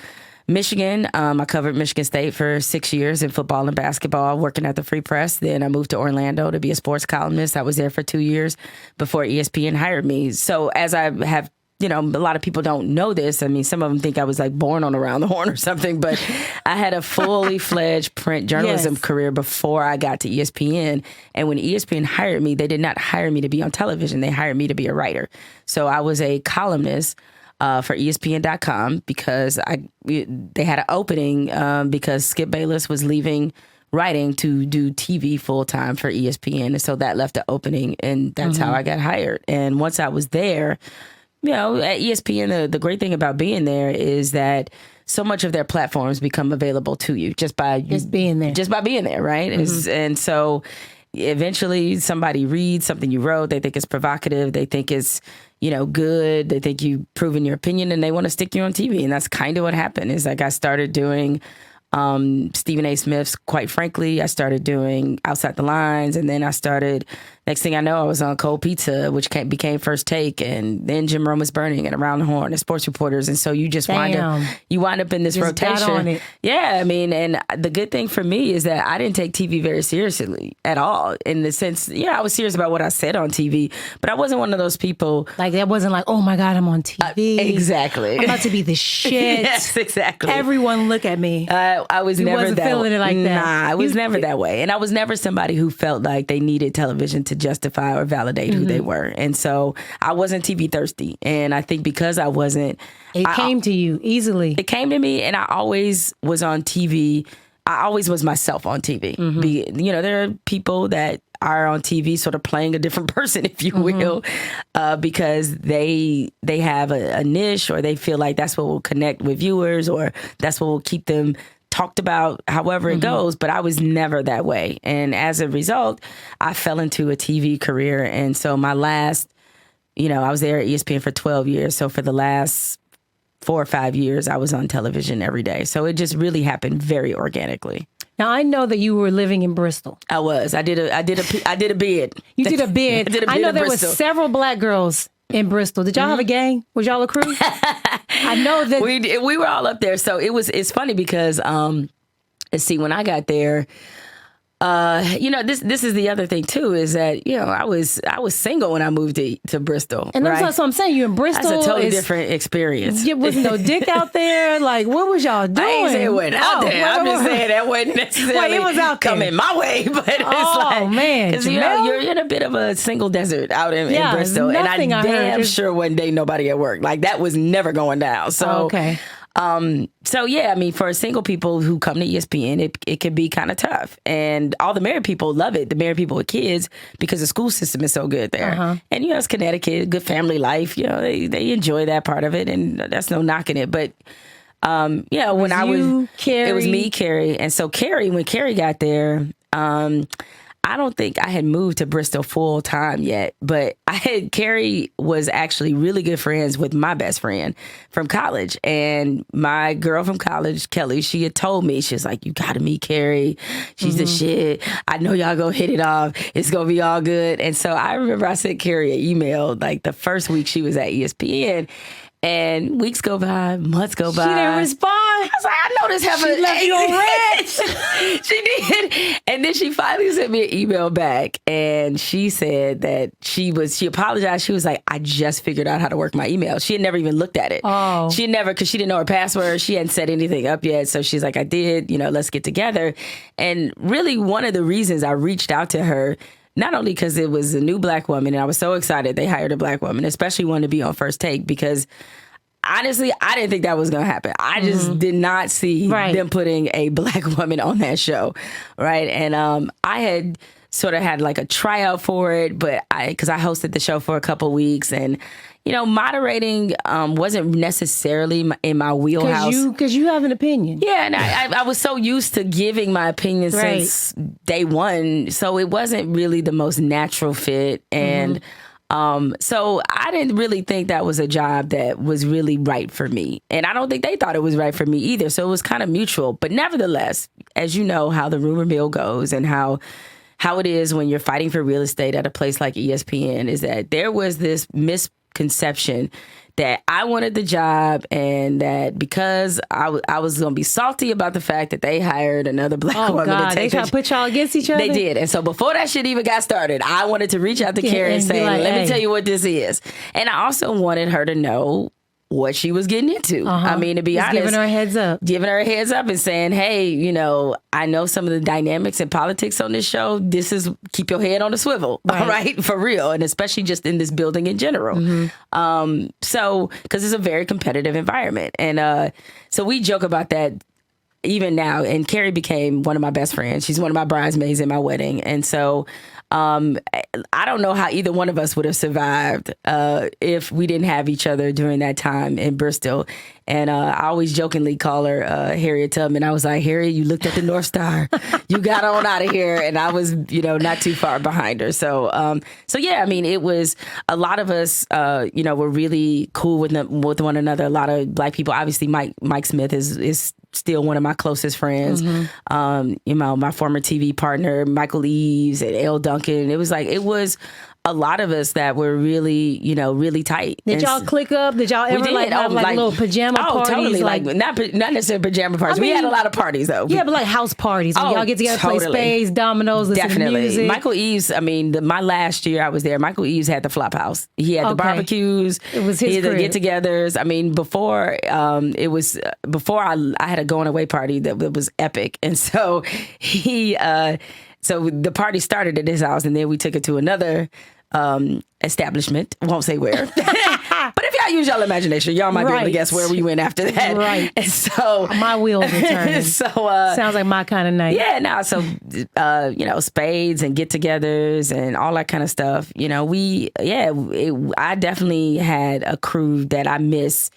Michigan. I covered Michigan State for 6 years in football and basketball, working at the Free Press. Then I moved to Orlando to be a sports columnist. I was there for 2 years before ESPN hired me. So as I have a lot of people don't know this. I mean, some of them think I was like born on Around the Horn or something, but I had a fully fledged print journalism career before I got to ESPN. And when ESPN hired me, they did not hire me to be on television. They hired me to be a writer. So I was a columnist for ESPN.com because they had an opening because Skip Bayless was leaving writing to do TV full time for ESPN. And so that left the opening, and that's how I got hired. And once I was there, at ESPN, the great thing about being there is that so much of their platforms become available to you just by being there. Just by being there, right? And so eventually somebody reads something you wrote, they think it's provocative, they think it's, good, they think you've proven your opinion, and they want to stick you on TV. And that's kind of what happened. Is like I started doing Stephen A. Smith's Quite Frankly. I started doing Outside the Lines, and then I started Next thing I know, I was on Cold Pizza, which became First Take, and then Jim Rome was Burning, and Around the Horn, and Sports Reporters, and so you just wind up in this Just rotation. got on it. Yeah, I mean, and the good thing for me is that I didn't take TV very seriously at all. In the sense, I was serious about what I said on TV, but I wasn't one of those people. Like, that wasn't like, oh my God, I'm on TV. Exactly. I'm about to be the shit. Yes, exactly. Everyone look at me. I was never wasn't that feeling it like that. Nah, I was never that way. And I was never somebody who felt like they needed television to justify or validate who they were. And so I wasn't TV thirsty. And I think because I wasn't... It came to you easily. It came to me, and I always was on TV. I always was myself on TV. There are people that are on TV sort of playing a different person, if you will, because they have a niche, or they feel like that's what will connect with viewers, or that's what will keep them talked about, however it goes. But I was never that way. And as a result, I fell into a TV career. And so my last, I was there at ESPN for 12 years. So for the last 4 or 5 years, I was on television every day. So it just really happened very organically. Now, I know that you were living in Bristol. I was. I did a bid. You did a bid. I did a bid I know in there Bristol. was several black girls in Bristol. Did y'all have a gang? Was y'all a crew? I know that we were all up there. So it's funny because let's see, when I got there, this is the other thing too, is that I was single when I moved to Bristol, and right? that's what I'm saying. You in Bristol? That's a totally different experience. There was no dick out there. Like, what was y'all doing? I ain't saying it wasn't out there. I'm just saying that wasn't necessarily it was out there. coming my way, but it's man, because you're in a bit of a single desert out in Bristol, and I damn sure wasn't dating nobody at work. Like, that was never going down. So okay. So yeah, I mean, for single people who come to ESPN, it can be kind of tough. And all the married people love it. The married people with kids, because the school system is so good there. And it's Connecticut, good family life. They enjoy that part of it, and that's no knocking it. But when it was me, Carrie, and so when Carrie got there, I don't think I had moved to Bristol full time yet, but Carrie was actually really good friends with my best friend from college. And my girl from college, Kelly, she had told me, she was like, you got to meet Carrie. She's the shit. I know y'all gonna hit it off. It's gonna be all good. And so I remember I sent Carrie an email like the first week she was at ESPN. And weeks go by, months go by. She didn't respond. I was like, I know this happened. She left you on red. She did. And then she finally sent me an email back, and she said that she apologized. She was like, I just figured out how to work my email. She had never even looked at it. Oh. She had never, because she didn't know her password. She hadn't set anything up yet. So she's like, I did, let's get together. And really, one of the reasons I reached out to her, not only because it was a new black woman, and I was so excited they hired a black woman, especially one to be on First Take, because honestly, I didn't think that was going to happen. I just did not see them putting a black woman on that show, right? And I had sort of had like a tryout for it, but because I hosted the show for a couple weeks, and moderating wasn't necessarily in my wheelhouse. Because you have an opinion. Yeah, and I was so used to giving my opinion since day one, so it wasn't really the most natural fit. And so I didn't really think that was a job that was really right for me. And I don't think they thought it was right for me either. So it was kind of mutual. But nevertheless, as you know how the rumor mill goes, and how it is when you're fighting for real estate at a place like ESPN, is that there was this misconception that I wanted the job, and that because I was going to be salty about the fact that they hired another black woman to take they try to put y'all against each other? They did. And so before that shit even got started, I wanted to reach out to Carrie and say, let me tell you what this is. And I also wanted her to know what she was getting into. I mean, to be honest, giving her a heads up. Giving her a heads up and saying, hey, I know some of the dynamics and politics on this show. This is, keep your head on the swivel, all right? For real. And especially just in this building in general. So, because it's a very competitive environment. And so we joke about that even now. And Carrie became one of my best friends. She's one of my bridesmaids in my wedding. And so I don't know how either one of us would have survived if we didn't have each other during that time in Bristol. And I always jokingly call her Harriet Tubman. I was like, Harriet, you looked at the North Star. You got on out of here. And I was, not too far behind her. So yeah, I mean, it was a lot of us, were really cool with one another. A lot of Black people. Obviously, Mike Smith is still one of my closest friends. My former TV partner, Michael Eaves and Elle Duncan. It was a lot of us that were really, really tight. Did y'all click up? Did y'all ever have little pajama parties? Totally. Not necessarily pajama parties. We had a lot of parties though. Yeah, but like house parties. When y'all get together, play spades, dominoes, listen to music. Michael Eaves, my last year I was there, Michael Eaves had the flop house. He had the barbecues. It was his crib. The get-togethers. I mean, before I had a going away party that was epic. And so so the party started at his house, and then we took it to another establishment. Won't say where. But if y'all use y'all imagination, y'all might be able to guess where we went after that. Right. And so my wheels are turning. Sounds like my kind of night. Yeah. No. So spades and get-togethers and all that kind of stuff. I definitely had a crew that I miss.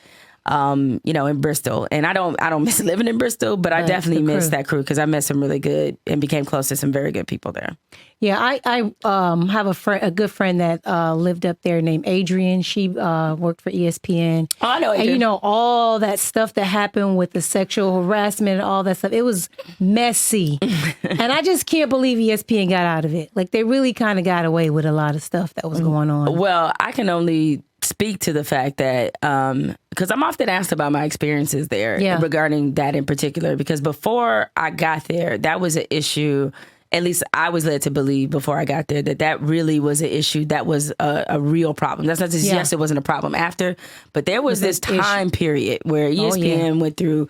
In Bristol, and I don't miss living in Bristol, but I definitely miss that crew because I met some really good and became close to some very good people there. Yeah, I have a good friend that lived up there named Adrian. She worked for ESPN. Oh, I know Adrian. And all that stuff that happened with the sexual harassment and all that stuff, it was messy. And I just can't believe ESPN got out of it. Like, they really kind of got away with a lot of stuff that was going on. Well, I can only speak to the fact that because I'm often asked about my experiences there regarding that in particular, because before I got there, that was an issue. At least I was led to believe before I got there that really was an issue that was a real problem. That's not to suggest it wasn't a problem after, but there was this time period where ESPN went through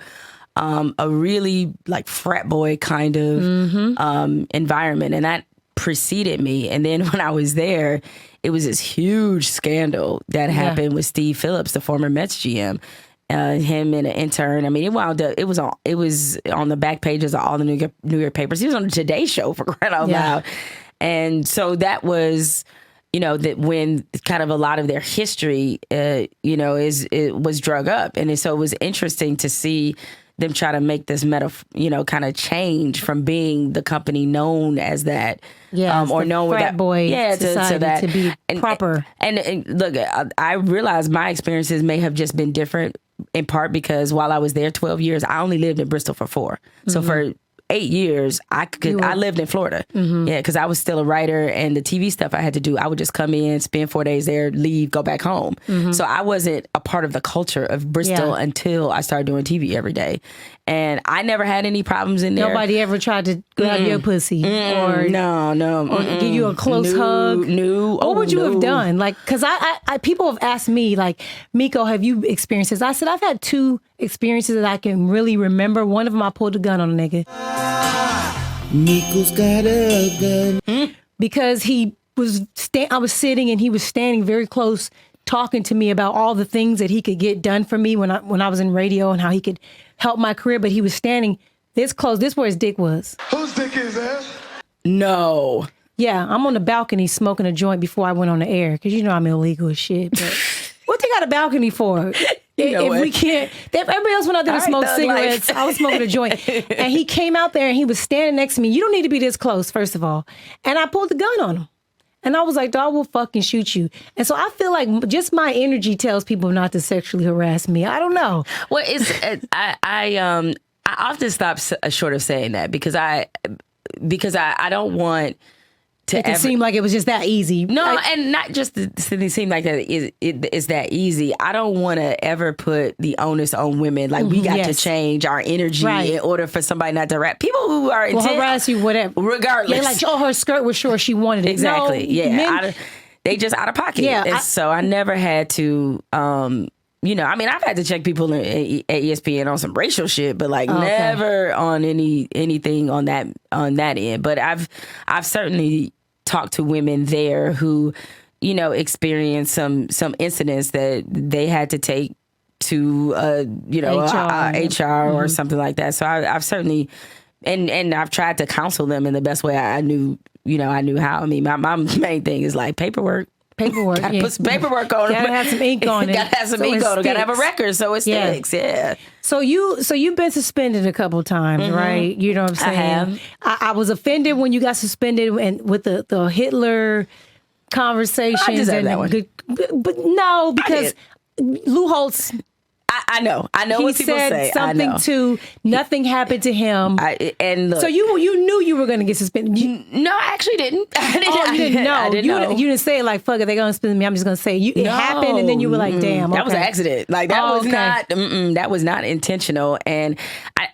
a really like frat boy kind of environment, and that preceded me. And then when I was there, it was this huge scandal that happened with Steve Phillips, the former Mets GM. Him and an intern. I mean, it was on the back pages of all the New York papers. He was on the Today Show, for crying out loud. And so that was, that when kind of a lot of their history, was drug up, and so it was interesting to see them try to make this kind of change from being the company known as that, or known with that boy, to that to be proper. And look, I realize my experiences may have just been different in part because while I was there 12 years, I only lived in Bristol for 4. So for 8 years, I lived in Florida. Yeah, because I was still a writer, and the TV stuff I had to do, I would just come in, spend 4 days there, leave, go back home. So I wasn't a part of the culture of Bristol until I started doing TV every day. And I never had any problems in there. Nobody ever tried to grab your pussy or give you a close hug. No. What would you have done? Like, because I people have asked me, like, Miko, have you experienced this? I said I've had 2 experiences that I can really remember. One of them, I pulled a gun on a nigga. Miko's got a gun. Because I was sitting and he was standing very close, talking to me about all the things that he could get done for me when I was in radio and how he could help my career. But he was standing this close. This is where his dick was. Whose dick is that? No. Yeah, I'm on the balcony smoking a joint before I went on the air because I'm illegal as shit. But what they got a balcony for? We can't. Everybody else went out there to smoke cigarettes. I was smoking a joint. And he came out there and he was standing next to me. You don't need to be this close, first of all. And I pulled the gun on him. And I was like, dog, will fucking shoot you. And so I feel like just my energy tells people not to sexually harass me. I don't know. Well, I often stop short of saying that because I don't want to it seem like it was just that easy. No, and not just to seem like that it's that easy. I don't want to ever put the onus on women. Like, we got to change our energy in order for somebody not to harass. People who are intent, harass you, whatever. Regardless. They're like, her skirt was short, she wanted it. Exactly, no, they just out of pocket. Yeah, so I never had to... I've had to check people at ESPN on some racial shit, but never on anything on that end. But I've certainly talked to women there who, experienced some incidents that they had to take to HR or something like that. So I've certainly and I've tried to counsel them in the best way I knew how. I mean, my main thing is like paperwork. Paperwork. Gotta put some paperwork on them. Gotta have some ink on it. Gotta have some ink on it. Gotta have a record so it sticks. Yeah. So you've been suspended a couple of times, right? You know what I'm saying? I have. I was offended when you got suspended and with the Hitler conversations. I deserve and that one. But no, because Lou Holtz. I know He what people said say. something I know. to nothing happened to him. And look, so you knew you were going to get suspended. no, I actually didn't. You didn't know. I didn't know. You didn't say it like, fuck it, they're going to suspend me. I'm just going to say it. It happened, and then you were like, damn, that was an okay. accident. Like that was okay. not. That was not intentional. And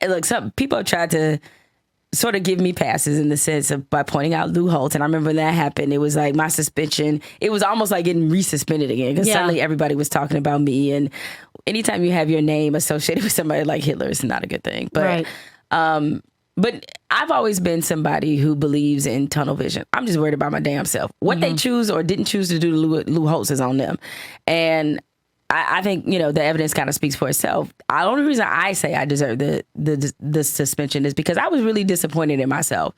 look, some people have tried to sort of give me passes in the sense of by pointing out Lou Holtz. And I remember when that happened, it was like my suspension. It was almost like getting resuspended again because suddenly everybody was talking about me. And anytime you have your name associated with somebody like Hitler, it's not a good thing. But, but I've always been somebody who believes in tunnel vision. I'm just worried about my damn self. What they choose or didn't choose to do to Lou Holtz is on them. And I think, the evidence kind of speaks for itself. The only reason I say I deserve the suspension is because I was really disappointed in myself.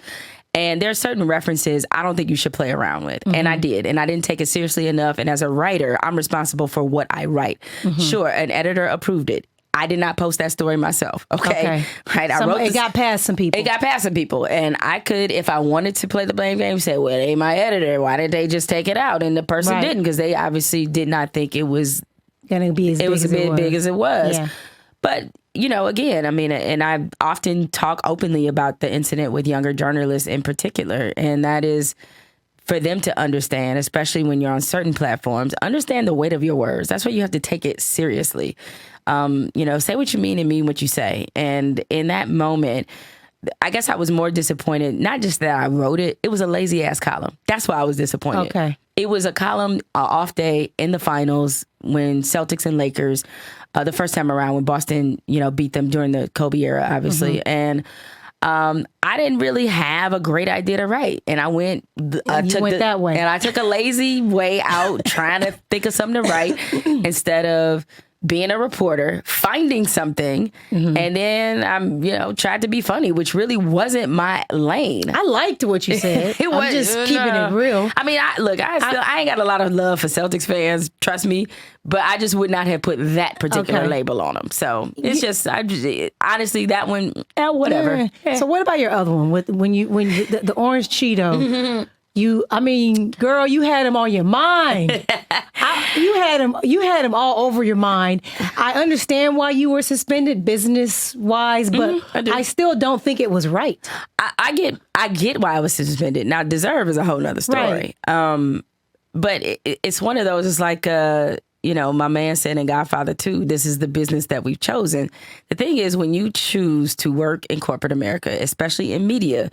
And there are certain references I don't think you should play around with. And I did. And I didn't take it seriously enough. And as a writer, I'm responsible for what I write. Sure, an editor approved it. I did not post that story myself. Okay. Right. I wrote it got past some people. It got past some people. And I could, if I wanted to play the blame game, say, well, they my editor. Why did they just take it out? And the person didn't because they obviously did not think it was going to be as big as it was. Yeah. But, again, I mean, and I often talk openly about the incident with younger journalists in particular. And that is for them to understand, especially when you're on certain platforms, understand the weight of your words. That's why you have to take it seriously. Say what you mean and mean what you say. And in that moment, I guess I was more disappointed, not just that I wrote it, it was a lazy ass column. That's why I was disappointed. Okay. It was a column, off day in the finals when Celtics and Lakers, the first time around when Boston, beat them during the Kobe era, obviously. And I didn't really have a great idea to write. And I went that way. And I took a lazy way out trying to think of something to write instead of being a reporter, finding something, and then I'm, tried to be funny, which really wasn't my lane. I liked what you said. I'm just keeping it real. I mean, I ain't got a lot of love for Celtics fans, trust me, but I just would not have put that particular label on them. So it's just, honestly, that one, whatever. So what about your other one when the orange Cheeto? Girl, you had him on your mind. You had him all over your mind. I understand why you were suspended business wise, but I still don't think it was right. I get why I was suspended. Now, deserve is a whole nother story. Right. But it's one of those. It's like my man said in Godfather 2, this is the business that we've chosen. The thing is, when you choose to work in corporate America, especially in media,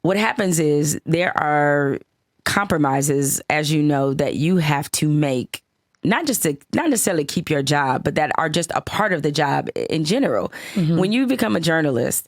what happens is there are compromises, as you know, that you have to make, not necessarily keep your job, but that are just a part of the job in general. When you become a journalist,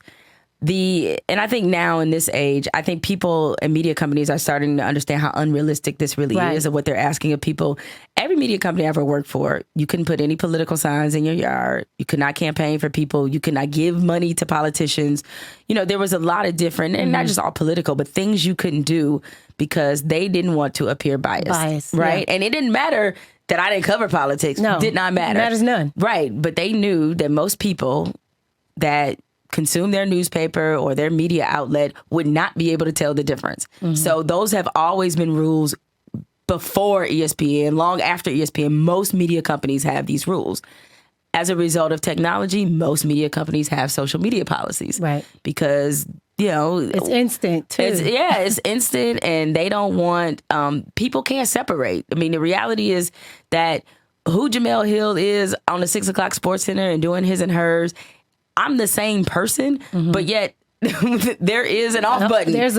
and I think now in this age, I think people and media companies are starting to understand how unrealistic this really is of what they're asking of people. Every media company I ever worked for, you couldn't put any political signs in your yard. You could not campaign for people. You could not give money to politicians. There was a lot of different, and not just all political, but things you couldn't do because they didn't want to appear biased. Right? Yeah. And it didn't matter that I didn't cover politics. No, did not matter. Matters none. Right. But they knew that most people that consume their newspaper or their media outlet would not be able to tell the difference. So those have always been rules before ESPN, long after ESPN. Most media companies have these rules. As a result of technology, most media companies have social media policies. Right. Because, it's instant too. It's instant, and they don't want, people can't separate. I mean, the reality is that who Jemele Hill is on the 6 o'clock Sports Center and doing his and hers, I'm the same person, but yet there is an off button. There's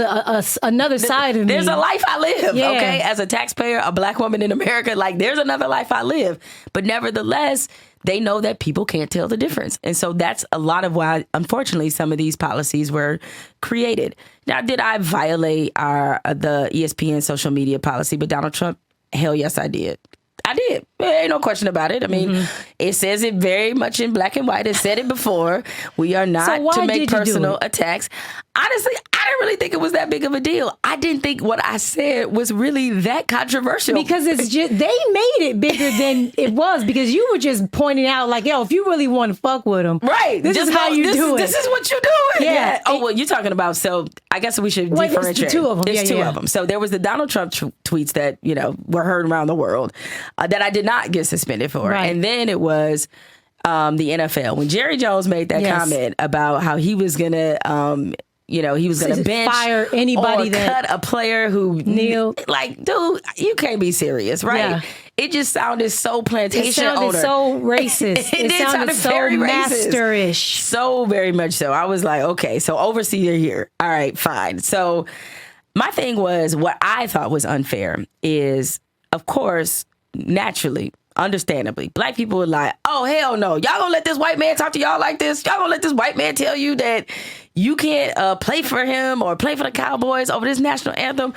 another side of me. There's a life I live, okay? As a taxpayer, a black woman in America, there's another life I live. But nevertheless, they know that people can't tell the difference. And so that's a lot of why, unfortunately, some of these policies were created. Now, did I violate the ESPN social media policy with Donald Trump? Hell yes, I did. I did. There ain't no question about it. I mean, it says it very much in black and white. It said it before. We are not to make personal attacks. Honestly, I I didn't really think it was that big of a deal. I didn't think what I said was really that controversial. Because it's just, they made it bigger than it was because you were just pointing out like, yo, if you really want to fuck with them, right. this is how you do it. This is what you do. Yeah. Oh, well, you're talking about, so I guess we should differentiate. It's the two of them. It's two of them. So there was the Donald Trump tweets that, were heard around the world that I did not get suspended for. Right. And then it was the NFL. When Jerry Jones made that comment about how he was going to, he was going to bench, fire anybody or that cut a player who kneeled. Like, dude, you can't be serious, right? Yeah. It just sounded so plantation It sounded owner. so racist. It sounded so very master-ish. So very much so. I was like, okay, so overseer here. All right, fine. So my thing was, what I thought was unfair is, of course, naturally, understandably, black people were like, oh, hell no. Y'all gonna let this white man talk to y'all like this? Y'all gonna let this white man tell you that you can't play for him or play for the Cowboys over this national anthem?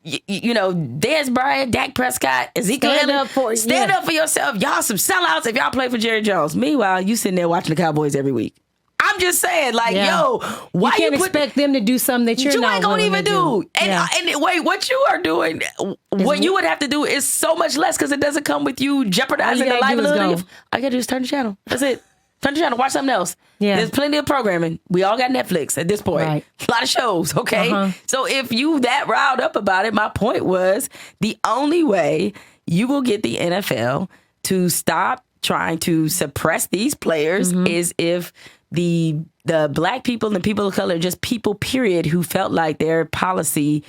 Dez Bryant, Dak Prescott, Ezekiel Stand Elliott, stand up for yourself. Y'all some sellouts if y'all play for Jerry Jones. Meanwhile, you sitting there watching the Cowboys every week. I'm just saying, yo, why you can't expect them to do something that you're not ain't gonna even do? And wait, what you are doing, what you would have to do is so much less because it doesn't come with you jeopardizing the livelihood. All you gotta do is turn the channel. That's it. Turn the channel. Watch something else. Yeah. There's plenty of programming. We all got Netflix at this point. Right. A lot of shows. Okay. So if you that riled up about it, my point was the only way you will get the NFL to stop trying to suppress these players is if the black people and the people of color, just people, period, who felt like their policy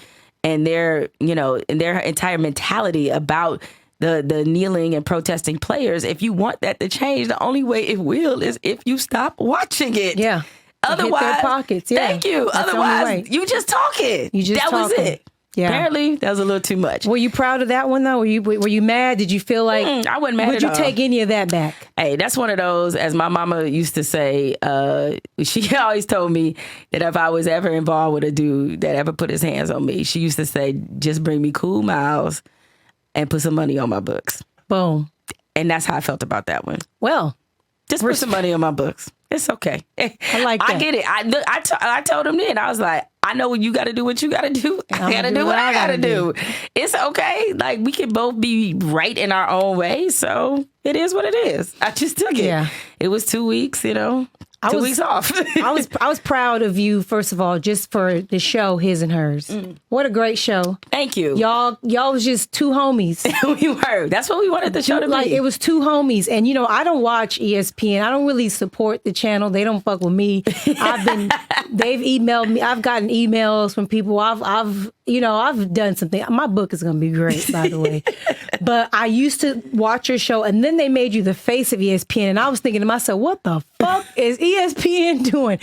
and their, and their entire mentality about the kneeling and protesting players, if you want that to change, the only way it will is if you stop watching it. Yeah. Otherwise, hit their pockets. Yeah. Thank you. That's the only Otherwise, way. you just talking. That was talking. it. Yeah. Apparently, that was a little too much. Were you proud of that one though? Were you mad? Did you feel like I wasn't mad would at you all. take any of that back? Hey, that's one of those, as my mama used to say, she always told me that if I was ever involved with a dude that ever put his hands on me, she used to say, just bring me cool miles and put some money on my books. Boom. And that's how I felt about that one. Well, just put some money on my books. It's okay. I like that. I get it. I told him then, I was like, I know you got to do what you got to do. I got to do what I got to do. It's okay. Like, we can both be right in our own way. So it is what it is. I just took it. Yeah. It was 2 weeks, 2 weeks off. I was proud of you, first of all, just for the show, His and Hers. What a great show. Thank you. Y'all was just two homies. We were. That's what we wanted the show to be. It was two homies. And, I don't watch ESPN. I don't really support the channel. They don't fuck with me. They've emailed me. I've gotten emails from people. I've done something. My book is going to be great, by the way. But I used to watch your show, and then they made you the face of ESPN. And I was thinking to myself, what the fuck is ESPN doing?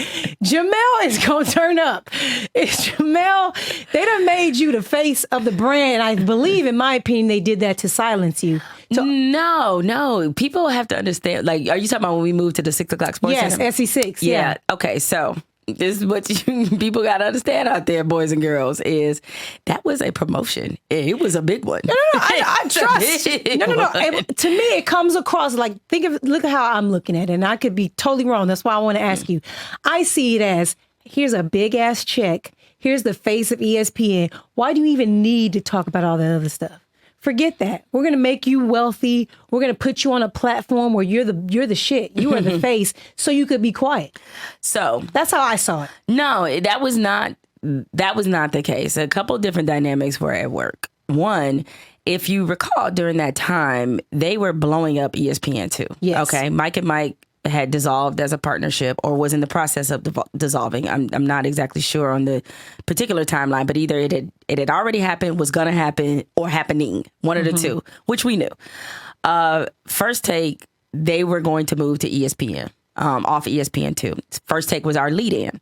Jemele is going to turn up. It's Jemele. They done made you the face of the brand. I believe, in my opinion, they did that to silence you. So, no. People have to understand. Like, are you talking about when we moved to the 6 o'clock sports center? Yes, SC6. Yeah. Okay, so this is what people got to understand out there, boys and girls, is that was a promotion. It was a big one. No. I trust. No. To me, it comes across like, look at how I'm looking at it. And I could be totally wrong. That's why I want to ask you. I see it as, here's a big ass check. Here's the face of ESPN. Why do you even need to talk about all that other stuff? Forget that. We're going to make you wealthy. We're going to put you on a platform where you're the shit. You are the face, so you could be quiet. So that's how I saw it. No, that was not the case. A couple of different dynamics were at work. One, if you recall, during that time, they were blowing up ESPN too. Yes. Okay. Mike and Mike had dissolved as a partnership or was in the process of dissolving. I'm not exactly sure on the particular timeline, but either it had already happened, was going to happen, or happening. One of the two, which we knew. First Take, they were going to move to ESPN, off ESPN2. First Take was our lead-in,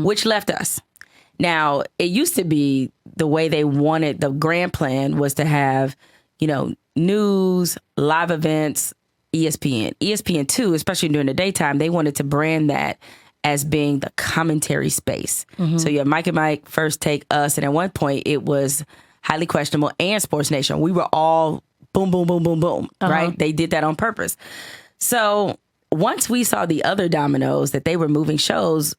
which left us. Now, it used to be the way they wanted, the grand plan was to have, news, live events, ESPN. ESPN2, especially during the daytime, they wanted to brand that as being the commentary space. So you have Mike and Mike, First Take, us, and at one point it was Highly Questionable and Sports Nation. We were all boom, boom, boom, boom, boom, right? They did that on purpose. So once we saw the other dominoes that they were moving shows,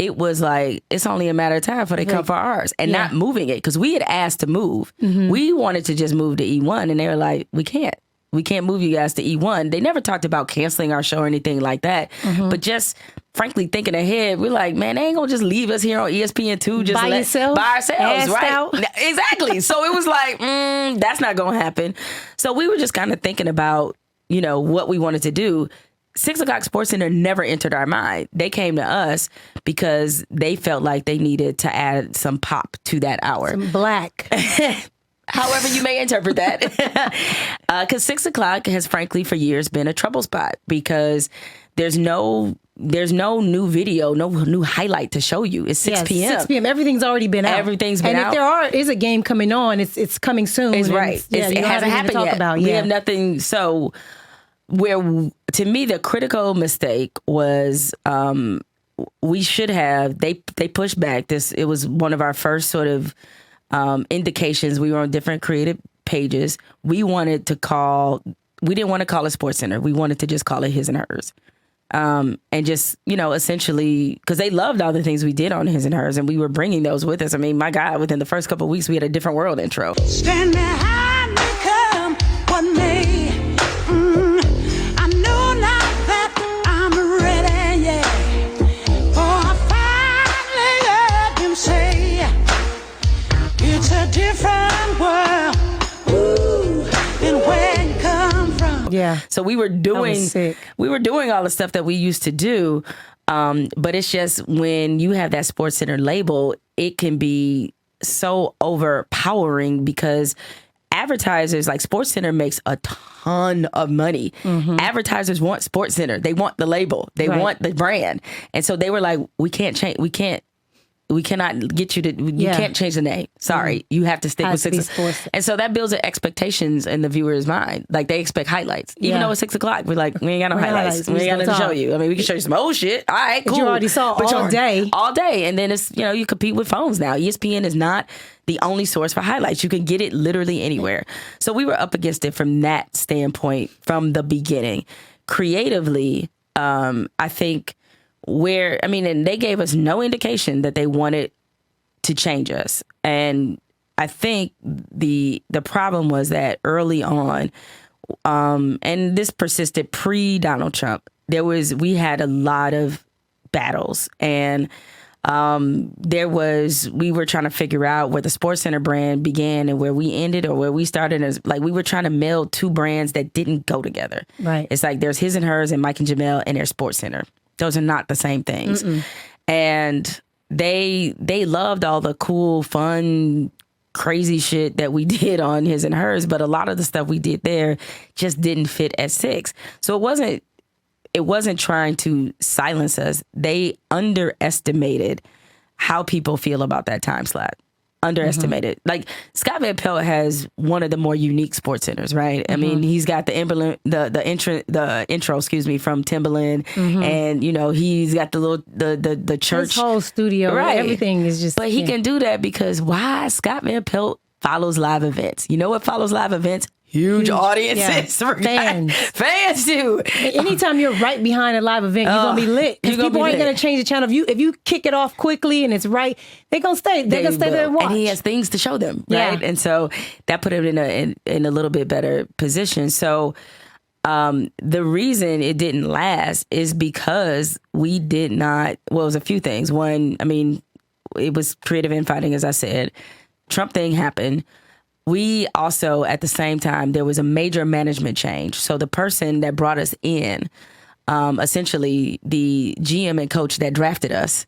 it was like, it's only a matter of time before they come for ours and not moving it. Because we had asked to move. We wanted to just move to E1 and they were like, we can't. We can't move you guys to E1. They never talked about canceling our show or anything like that. But just frankly thinking ahead, we're like, man, they ain't gonna just leave us here on ESPN2 just by ourselves, right? Out. Exactly. So it was like, that's not gonna happen. So we were just kind of thinking about, you know, what we wanted to do. 6 o'clock Sports Center never entered our mind. They came to us because they felt like they needed to add some pop to that hour. Some black. However you may interpret that. Because 6 o'clock has frankly for years been a trouble spot because there's no new video, no new highlight to show you. It's 6 p.m. 6 p.m. Everything's already been out. Everything's been out. And if there is a game coming on, it's coming soon. It's right. It hasn't happened yet. We have nothing. So where, to me, the critical mistake was we should have, they pushed back. It was one of our first sort of indications. We were on different creative pages. We didn't want to call it Sports Center. We wanted to just call it His and Hers. And just, you know, essentially, because they loved all the things we did on His and Hers, and we were bringing those with us. I mean, my God, within the first couple of weeks, we had a different world intro. Stand behind me, come what may. I know now that I'm ready, yeah. For I finally heard him say, it's a different world, ooh, than where you come from. Yeah. So we were doing all the stuff that we used to do. But it's just when you have that Sports Center label, it can be so overpowering because advertisers, like Sports Center makes a ton of money. Advertisers want Sports Center. They want the label. They want the brand. And so they were like, we cannot get you to, you can't change the name. Sorry. You have to stick with 6 o'clock. And so that builds the expectations in the viewer's mind. Like they expect highlights. Even though it's 6 o'clock, we're like, we ain't got no highlights. We ain't got nothing to show you. I mean, we can show you some old shit. All right, cool. But you already saw all day. All day. And then it's, you know, you compete with phones now. ESPN is not the only source for highlights. You can get it literally anywhere. So we were up against it from that standpoint from the beginning. Creatively, I think, and they gave us no indication that they wanted to change us. And I think the problem was that early on, and this persisted pre-Donald Trump, we had a lot of battles. And we were trying to figure out where the Sports Center brand began and where we ended or where we started. As like we were trying to meld two brands that didn't go together. Right. It's like there's His and Hers and Mike and Jemele and there's Sports Center. Those are not the same things. And they loved all the cool, fun, crazy shit that we did on His and Hers, but a lot of the stuff we did there just didn't fit at 6. So it wasn't trying to silence us. They underestimated how people feel about that time slot. Underestimated. Like Scott Van Pelt has one of the more unique Sports Centers, right? I mean, he's got the intro, from Timberland, and you know he's got the little the church, his whole studio, right? Everything is just. But he can do that because why? Scott Van Pelt follows live events. You know what follows live events? Huge audiences. Yeah. Fans do. Anytime you're right behind a live event, you're going to be lit. Because people aren't going to change the channel. If you kick it off quickly and it's right, they're going to stay. They're going to stay there and watch. And he has things to show them, right? Yeah. And so that put him in a little bit better position. So the reason it didn't last is because we did not, it was a few things. One, I mean, it was creative infighting, as I said. Trump thing happened. We also, at the same time, there was a major management change. So the person that brought us in, essentially the GM and coach that drafted us,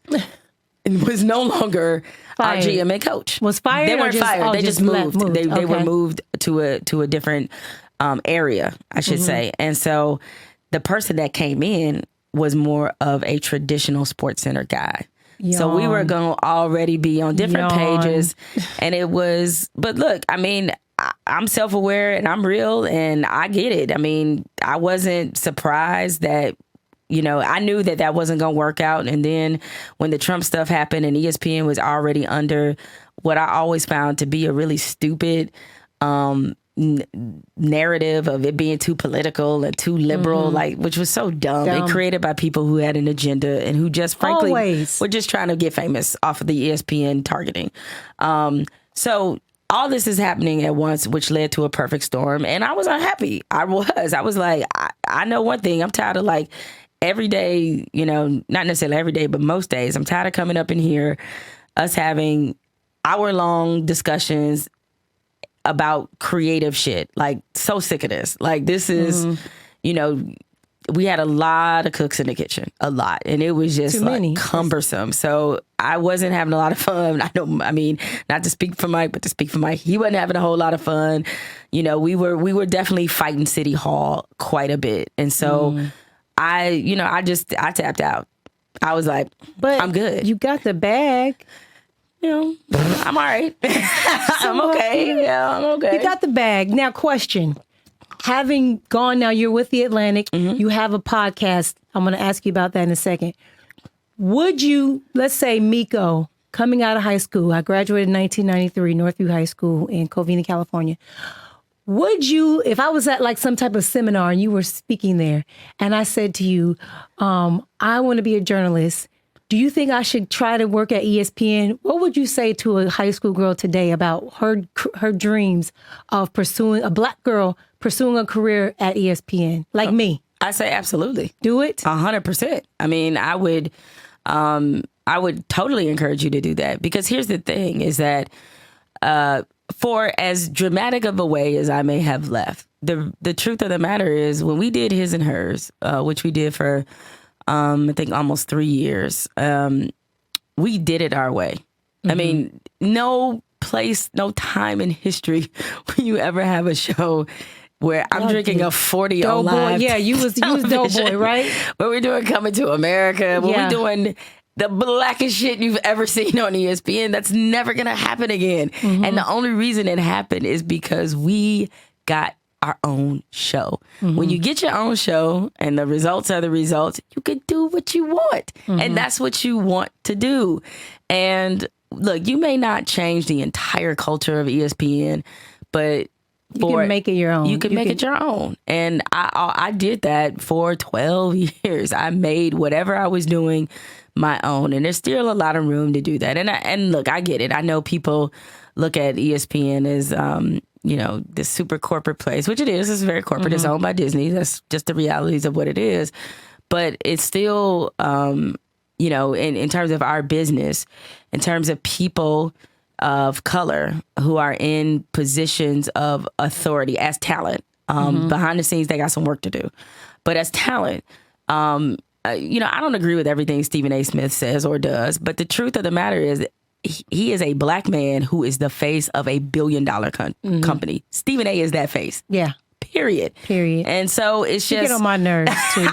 was no longer our GM and coach. Was fired? They weren't fired. They just moved. They were moved to a different area, I should say. And so the person that came in was more of a traditional Sports Center guy. So we were going to already be on different pages. And it was, but look, I mean, I'm self-aware and I'm real and I get it. I mean, I wasn't surprised that, you know, I knew that wasn't going to work out. And then when the Trump stuff happened and ESPN was already under what I always found to be a really stupid narrative of it being too political and too liberal, like, which was so dumb. Dumb. And created by people who had an agenda and who just frankly Always. were just trying to get famous off of the ESPN targeting. So all this is happening at once, which led to a perfect storm. And I was unhappy. I was like, I know one thing. I'm tired of like every day, you know, not necessarily every day, but most days, I'm tired of coming up in here, us having hour-long discussions about creative shit. Like, so sick of this. Like, this is, you know, we had a lot of cooks in the kitchen, a lot. And it was just Too like many. cumbersome. So I wasn't having a lot of fun. I mean, not to speak for Mike, but to speak for Mike, he wasn't having a whole lot of fun. You know, we were definitely fighting City Hall quite a bit. And so I tapped out. I was like, But I'm good. You got the bag. You know, I'm all right. I'm okay. Yeah, I'm okay. You got the bag. Now, question. Having gone now, you're with The Atlantic. You have a podcast. I'm going to ask you about that in a second. Would you, let's say Miko, coming out of high school, I graduated in 1993, Northview High School in Covina, California. Would you, if I was at like some type of seminar and you were speaking there and I said to you, I want to be a journalist. Do you think I should try to work at ESPN? What would you say to a high school girl today about her dreams of pursuing, a Black girl pursuing a career at ESPN, like me? I say absolutely. Do it? 100%. I mean, I would totally encourage you to do that, because here's the thing is that for as dramatic of a way as I may have left, the truth of the matter is when we did His and Hers, which we did for I think almost 3 years, we did it our way. I mean, no place, no time in history will you ever have a show where I'm drinking a 40 on live. Yeah, you was Doughboy, right? Where we're doing Coming to America, where we're doing the blackest shit you've ever seen on ESPN. That's never going to happen again. And the only reason it happened is because we got our own show. When you get your own show and the results are the results, you can do what you want. And that's what you want to do. And look, you may not change the entire culture of ESPN, but you can make it your own. You can make it your own. And I did that for 12 years. I made whatever I was doing my own. And there's still a lot of room to do that. And look, I get it. I know people look at ESPN as, you know, this super corporate place, which it is. It's very corporate. It's owned by Disney. That's just the realities of what it is. But it's still, you know, in terms of our business, in terms of people of color who are in positions of authority as talent, behind the scenes, they got some work to do. But as talent, you know, I don't agree with everything Stephen A. Smith says or does. But the truth of the matter is he is a Black man who is the face of a billion-dollar company. Stephen A. is that face. Yeah. Period. And so it's just... You get on my nerves, too, girl.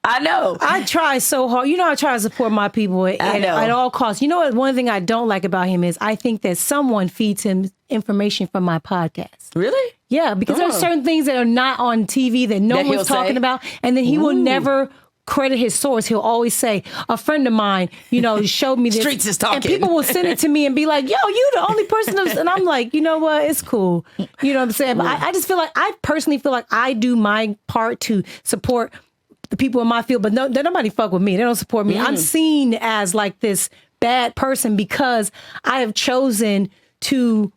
I know. I try so hard. You know, I try to support my people at all costs. You know what? One thing I don't like about him is I think that someone feeds him information from my podcast. Really? Yeah, because there are certain things that are not on TV that no one's talking about. And then he will never credit his source. He'll always say, a friend of mine, you know, showed me this. Streets is talking. And people will send it to me and be like, yo, you the only person. And I'm like, you know what? It's cool. You know what I'm saying? But I just feel like, I personally feel like I do my part to support the people in my field, but nobody fuck with me. They don't support me. I'm seen as like this bad person because I have chosen to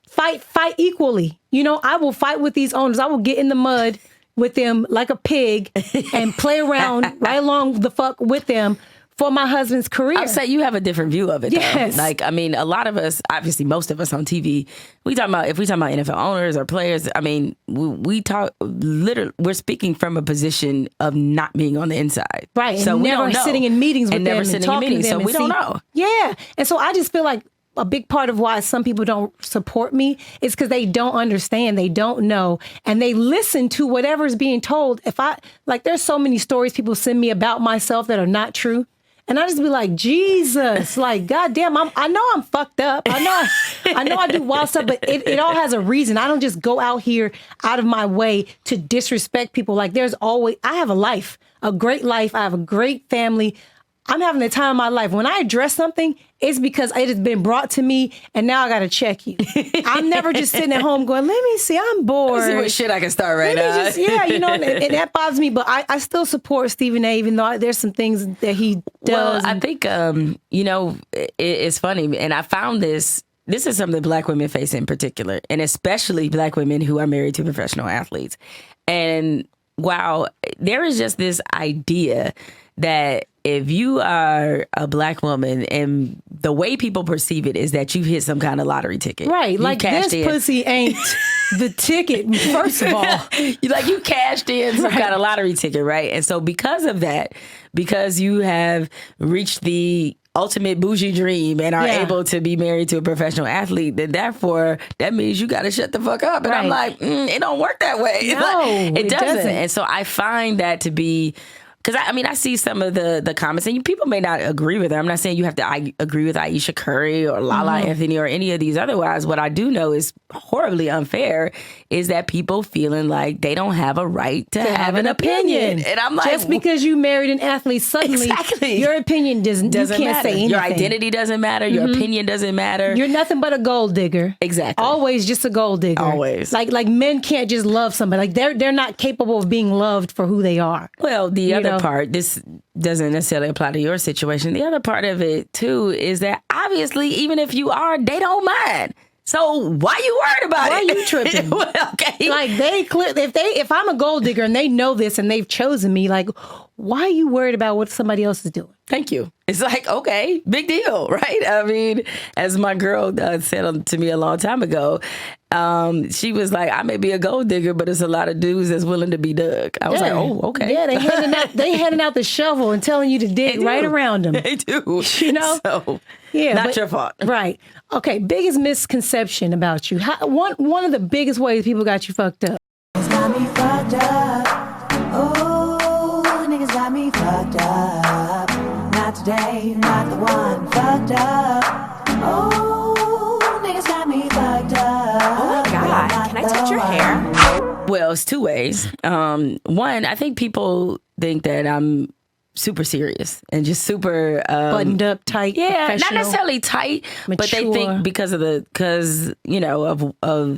fight equally. You know, I will fight with these owners. I will get in the mud with them like a pig and play around right along the fuck with them for my husband's career. I'll say you have a different view of it, though. Yes. Like, I mean, a lot of us, obviously most of us on TV, if we talk about NFL owners or players, I mean, we talk, literally, we're speaking from a position of not being on the inside. Right. So and we never don't know. sitting in meetings with and them never and sitting in talking meetings, to them. so we don't know. Yeah. And so I just feel like a big part of why some people don't support me is because they don't understand, they don't know, and they listen to whatever is being told. There's so many stories people send me about myself that are not true. And I just be like, Jesus, like, goddamn, I know I'm fucked up. I know I do wild stuff, but it all has a reason. I don't just go out here out of my way to disrespect people. Like, I have a life, a great life. I have a great family. I'm having the time of my life. When I address something, it's because it has been brought to me, and now I got to check you. I'm never just sitting at home going, let me see, I'm bored. Let's see what shit I can start right now. And that bothers me. But I still support Stephen A., even though there's some things that he does. Well, I think, it's funny, and I found this is something Black women face in particular, and especially Black women who are married to professional athletes. And while there is just this idea that if you are a Black woman and the way people perceive it is that you hit some kind of lottery ticket. Right. You like this pussy ain't the ticket, first of all. You cashed in some kind of lottery ticket, right? And so because of that, because you have reached the ultimate bougie dream and are able to be married to a professional athlete, then therefore that means you got to shut the fuck up. And I'm like, it don't work that way. No, it doesn't. And so I find that to be... Because, I see some of the comments, and people may not agree with her. I'm not saying you have to agree with Aisha Curry or Lala Anthony or any of these otherwise. What I do know is horribly unfair is that people feeling like they don't have a right to have an opinion. And I'm like... Just because you married an athlete, suddenly your opinion doesn't you can't matter. say anything. Your identity doesn't matter. Your opinion doesn't matter. You're nothing but a gold digger. Exactly. Always just a gold digger. Always. Like men can't just love somebody. Like they're not capable of being loved for who they are. Well, the other part, this doesn't necessarily apply to your situation. The other part of it too is that obviously, even if you are, they don't mind. So why you worried about it? Why you tripping? Well, okay. Like if I'm a gold digger and they know this and they've chosen me, like why are you worried about what somebody else is doing? Thank you. It's like, okay, big deal, right? I mean, as my girl said to me a long time ago, she was like, I may be a gold digger, but it's a lot of dudes that's willing to be dug. I was like, oh, okay. Yeah, they handing out the shovel and telling you to dig right around them. They do. You know? So, yeah, not your fault. Right. Okay, biggest misconception about you. One of the biggest ways people got you fucked up. Niggas got me fucked up. Oh, niggas got me fucked up. Not today, not the one fucked up. Oh, niggas got me fucked up. Oh my God, can I touch your hair? Well, it's two ways. One, I think people think that I'm super serious and just super Buttoned up, tight, yeah, not professional, necessarily tight, but they mature. think because of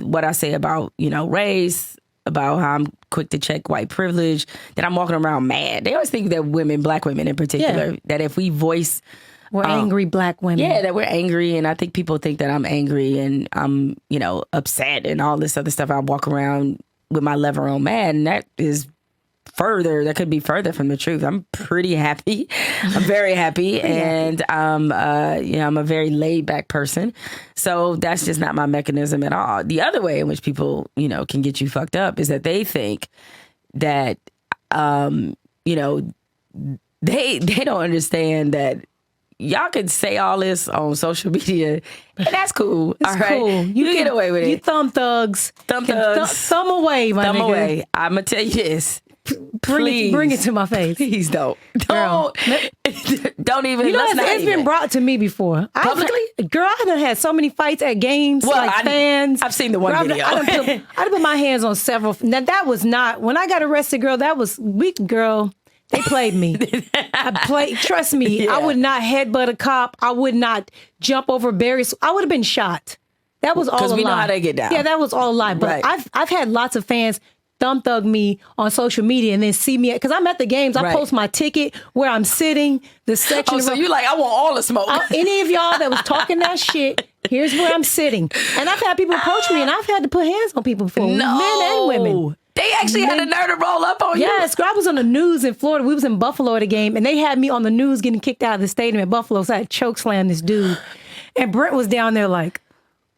what I say about race, about how I'm quick to check white privilege, that I'm walking around mad. They always think that Black women in particular, that if we voice, we're angry Black women. yeah, that we're angry, and I think people think that I'm angry and I'm upset and all this other stuff. I walk around with my lever on mad, and that could be further from the truth. I'm pretty happy. I'm very happy. And I'm a very laid back person. So that's just not my mechanism at all. The other way in which people, can get you fucked up is that they think that, they don't understand that y'all can say all this on social media, and that's cool. It's all right? cool. You get away with it. You thumb thugs. Thumb thugs. Thumb away, my nigga. Thumb away. I'm going to tell you this. Bring it to my face. Please don't. Girl. Don't even. It's been brought to me before. Publicly? Girl, I done had so many fights at games, fans. I've seen the one video. I done put my hands on several. Now, that was not, when I got arrested, girl, that was weak, girl. They played me. Trust me, I would not headbutt a cop. I would not jump over barriers. I would have been shot. That was all a lie. Because we know how they get down. Yeah, that was all a lie. But right. I've had lots of fans thumb thug me on social media and then see me because I'm at the games. I post my ticket where I'm sitting, the section. Oh, so you like, I want all the smoke. Any of y'all that was talking that shit, here's where I'm sitting. And I've had people approach me and I've had to put hands on people before, men and women. They actually had the nerve to roll up on you. Yes, girl, I was on the news in Florida. We was in Buffalo at a game, and they had me on the news getting kicked out of the stadium at Buffalo. So I had choke slammed this dude. And Brent was down there like,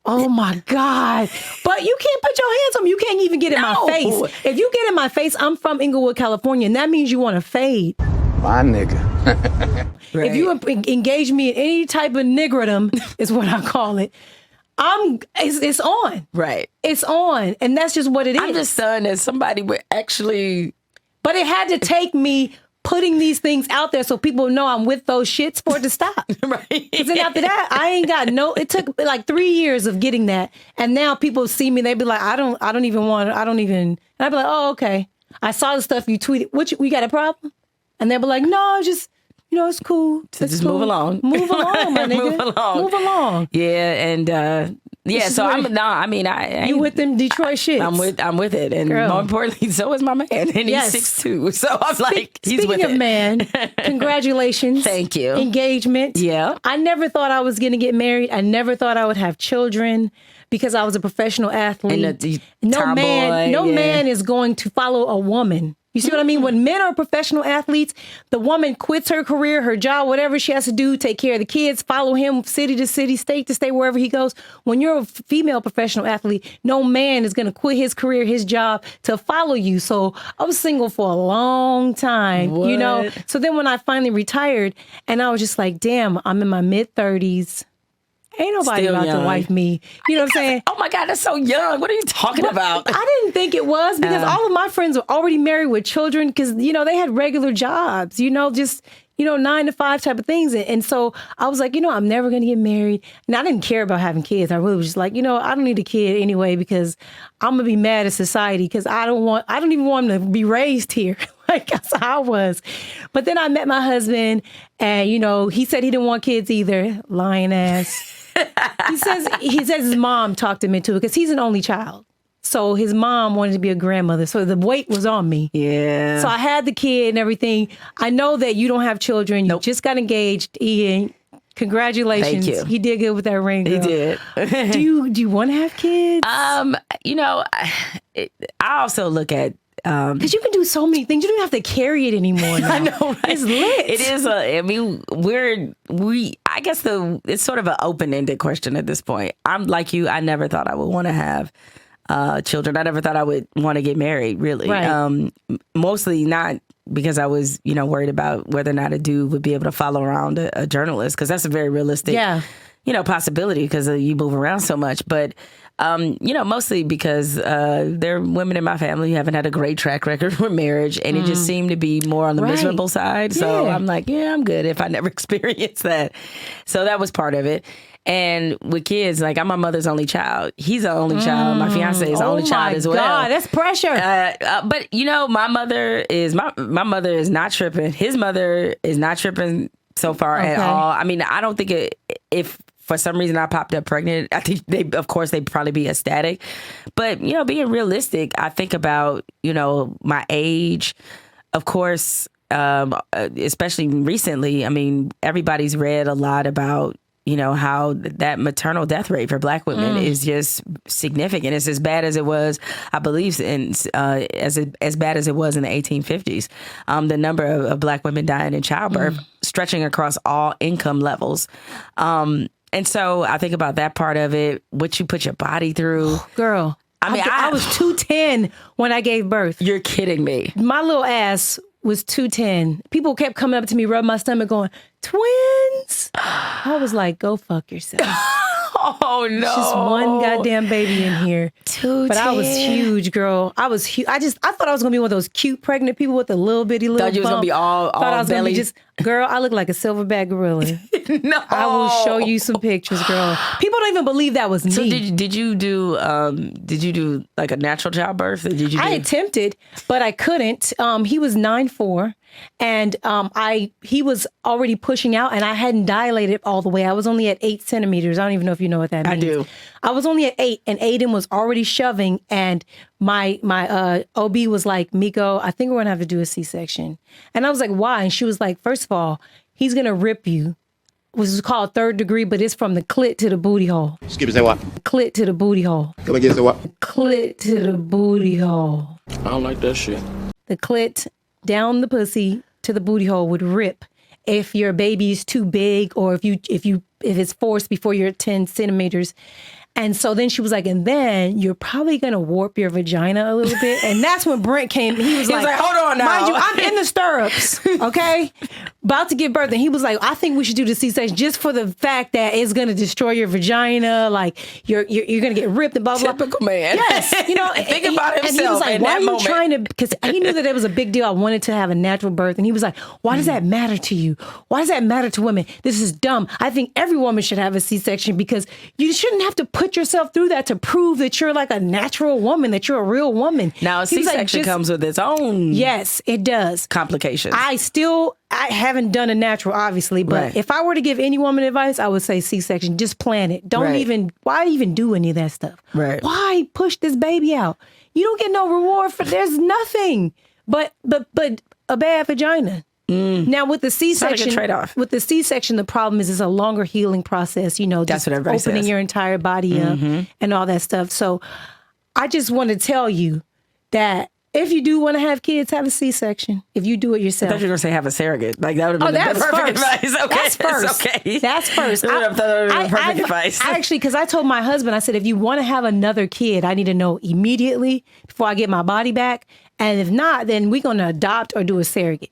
oh my God. But you can't put your hands on me. You can't even get in my face. If you get in my face, I'm from Inglewood, California, and that means you want to fade. My nigga. Right. If you engage me in any type of niggerdom, is what I call it, it's on. Right. It's on. And that's just what it is. I'm just stunned that somebody would actually... But it had to take me putting these things out there so people know I'm with those shits for it to stop. Right. Because then after that, I ain't got it took like 3 years of getting that. And now people see me, they be like, I don't even, and I'd be like, oh, okay. I saw the stuff you tweeted. We got a problem? And they'll be like, no, just, it's cool. So It's just cool. move along. Move along, my nigga. Move along. Move along. Yeah, and so I You with them Detroit shits. I'm with it, and Girl. more importantly, so is my man, and Yes. he's 6'2". So I'm like, he's Speaking with of it. man, congratulations. Thank you. Engagement. Yeah. I never thought I was going to get married. I never thought I would have children because I was a professional athlete. And no tomboy, man is going to follow a woman. You see what I mean? When men are professional athletes, the woman quits her career, her job, whatever she has to do, take care of the kids, follow him city to city, state to state, wherever he goes. When you're a female professional athlete, no man is going to quit his career, his job to follow you. So I was single for a long time, you know? What? So then when I finally retired and I was just like, damn, I'm in my mid-30s. Ain't nobody Still about young. to wife me. You know what I'm saying? Oh my God, that's so young. What are you talking about? I didn't think it was because all of my friends were already married with children because, they had regular jobs, just, 9 to 5 type of things. And so I was like, I'm never going to get married. And I didn't care about having kids. I really was just like, I don't need a kid anyway because I'm going to be mad at society because I don't even want them to be raised here. Like that's how I was. But then I met my husband and, he said he didn't want kids either. Lying ass. He says his mom talked him into it because he's an only child. So his mom wanted to be a grandmother. So the weight was on me. Yeah. So I had the kid and everything. I know that you don't have children. You just got engaged, Ian. Congratulations. Thank you. He did good with that ring, girl. He did. Do you want to have kids? I also look at Because you can do so many things. You don't have to carry it anymore now. I know, right? It's lit. It is. I guess it's sort of an open-ended question at this point. I'm like you. I never thought I would want to have children. I never thought I would want to get married. Really, Right. Mostly not because I was, worried about whether or not a dude would be able to follow around a journalist, because that's a very realistic, possibility because you move around so much. But mostly because there are women in my family who haven't had a great track record for marriage, and it just seemed to be more on the miserable side. So I'm like, I'm good if I never experienced that. So that was part of it. And with kids, like I'm my mother's only child. He's the only child. My fiance is the only child as well. Oh my God, that's pressure. But my mother is my mother is not tripping. His mother is not tripping so far at all. I mean, I don't think if for some reason I popped up pregnant, I think they'd probably be ecstatic. But, being realistic, I think about, my age, of course, especially recently. I mean, everybody's read a lot about, how that maternal death rate for Black women is just significant. It's as bad as it was, I believe, as bad as it was in the 1850s. The number of Black women dying in childbirth, stretching across all income levels. And so I think about that part of it, what you put your body through. Girl, I was 210 when I gave birth. You're kidding me. My little ass was 210. People kept coming up to me, rubbing my stomach, going, "Twins?" I was like, "Go fuck yourself." Oh no! Just one goddamn baby in here. 210. But I was huge, girl. I was huge. I thought I was gonna be one of those cute pregnant people with a little bitty little. Thought you was gonna bump. be all Thought I was belly. gonna be girl. I look like a silverback gorilla. No, I will show you some pictures, girl. People don't even believe that was me. So did you do like a natural childbirth? Or did you? I attempted, but I couldn't. He was 9'4", and he was already pushing out, and I hadn't dilated all the way. I was only at 8 centimeters. I don't even know if you know what that means. I do. I was only at 8, and Aiden was already shoving, and my OB was like, "Miko, I think we're gonna have to do a C-section." And I was like, "Why?" And she was like, "First of all, he's gonna rip you." Which is called 3rd degree, but it's from the clit to the booty hole. Skip it, say what? Clit to the booty hole. Come again, say what? Clit to the booty hole. I don't like that shit. The clit down the pussy to the booty hole would rip if your baby's too big, or if it's forced before you're at 10 centimeters. And so then she was like, and then you're probably going to warp your vagina a little bit. And that's when Brent came. He was like, hold on now. Mind you, I'm in the stirrups, okay? About to give birth. And he was like, I think we should do the C-section just for the fact that it's going to destroy your vagina. Like, you're going to get ripped and blah, blah, blah. Typical man. Yes. Think about himself. And he was like, in why that are you moment. trying to, because he knew that it was a big deal. I wanted to have a natural birth. And he was like, why does that matter to you? Why does that matter to women? This is dumb. I think every woman should have a C-section because you shouldn't have to put put yourself through that to prove that you're like a natural woman, that you're a real woman. Now, a C-section comes with its own Yes, it does. complications. I haven't done a natural, obviously, but Right. if I were to give any woman advice, I would say C-section. Just plan it. Why even do any of that stuff? Right. Why push this baby out? You don't get no reward there's nothing but a bad vagina. Now with the C-section, good trade-off. With the C-section, the problem is it's a longer healing process. You know, That's just what everybody opening says. your entire body up and all that stuff. So I just want to tell you that if you do want to have kids, have a C-section. If you do it I yourself. thought you were going to say have a surrogate. Like, that would have been the that's perfect first. advice. Okay. That's first. Okay. That's first. That would have been perfect advice. I actually, because I told my husband, I said, if you want to have another kid, I need to know immediately before I get my body back. And if not, then we're going to adopt or do a surrogate.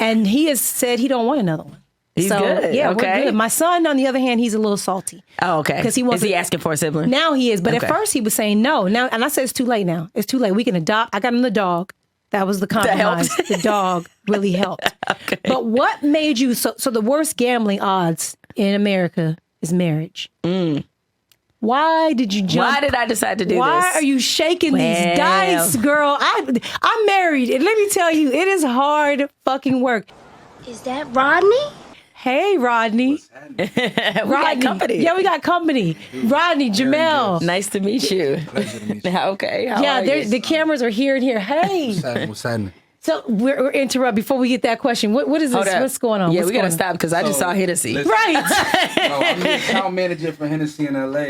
And he has said he don't want another one. He's good. Yeah, Okay. we're good. My son, on the other hand, he's a little salty. Oh, okay. Because he wants. Is he asking for a sibling? Now he is, but Okay. at first he was saying no. Now, and I said it's too late now. It's too late. We can adopt. I got him the dog. That was the compromise. helped. The dog really helped. Okay. But what made you so the worst gambling odds in America is marriage. Why did you jump? Why did I decide to do Why this? are you shaking these Well. dice, girl? I'm married, and let me tell you, it is hard fucking work. Is that Rodney? Hey, Rodney. We got company. Yeah, we got company. Rodney, Jemele. Nice to meet you. Pleasure to meet you. Okay. How Yeah, are you? the cameras are here and here. Hey. What's happening? So we're interrupt before we get that question. What is this? Hold up. What's going on? Yeah, What's we got to going stop because I just So, saw Hennessy. listen. Right. No, I'm the account manager for Hennessy in LA,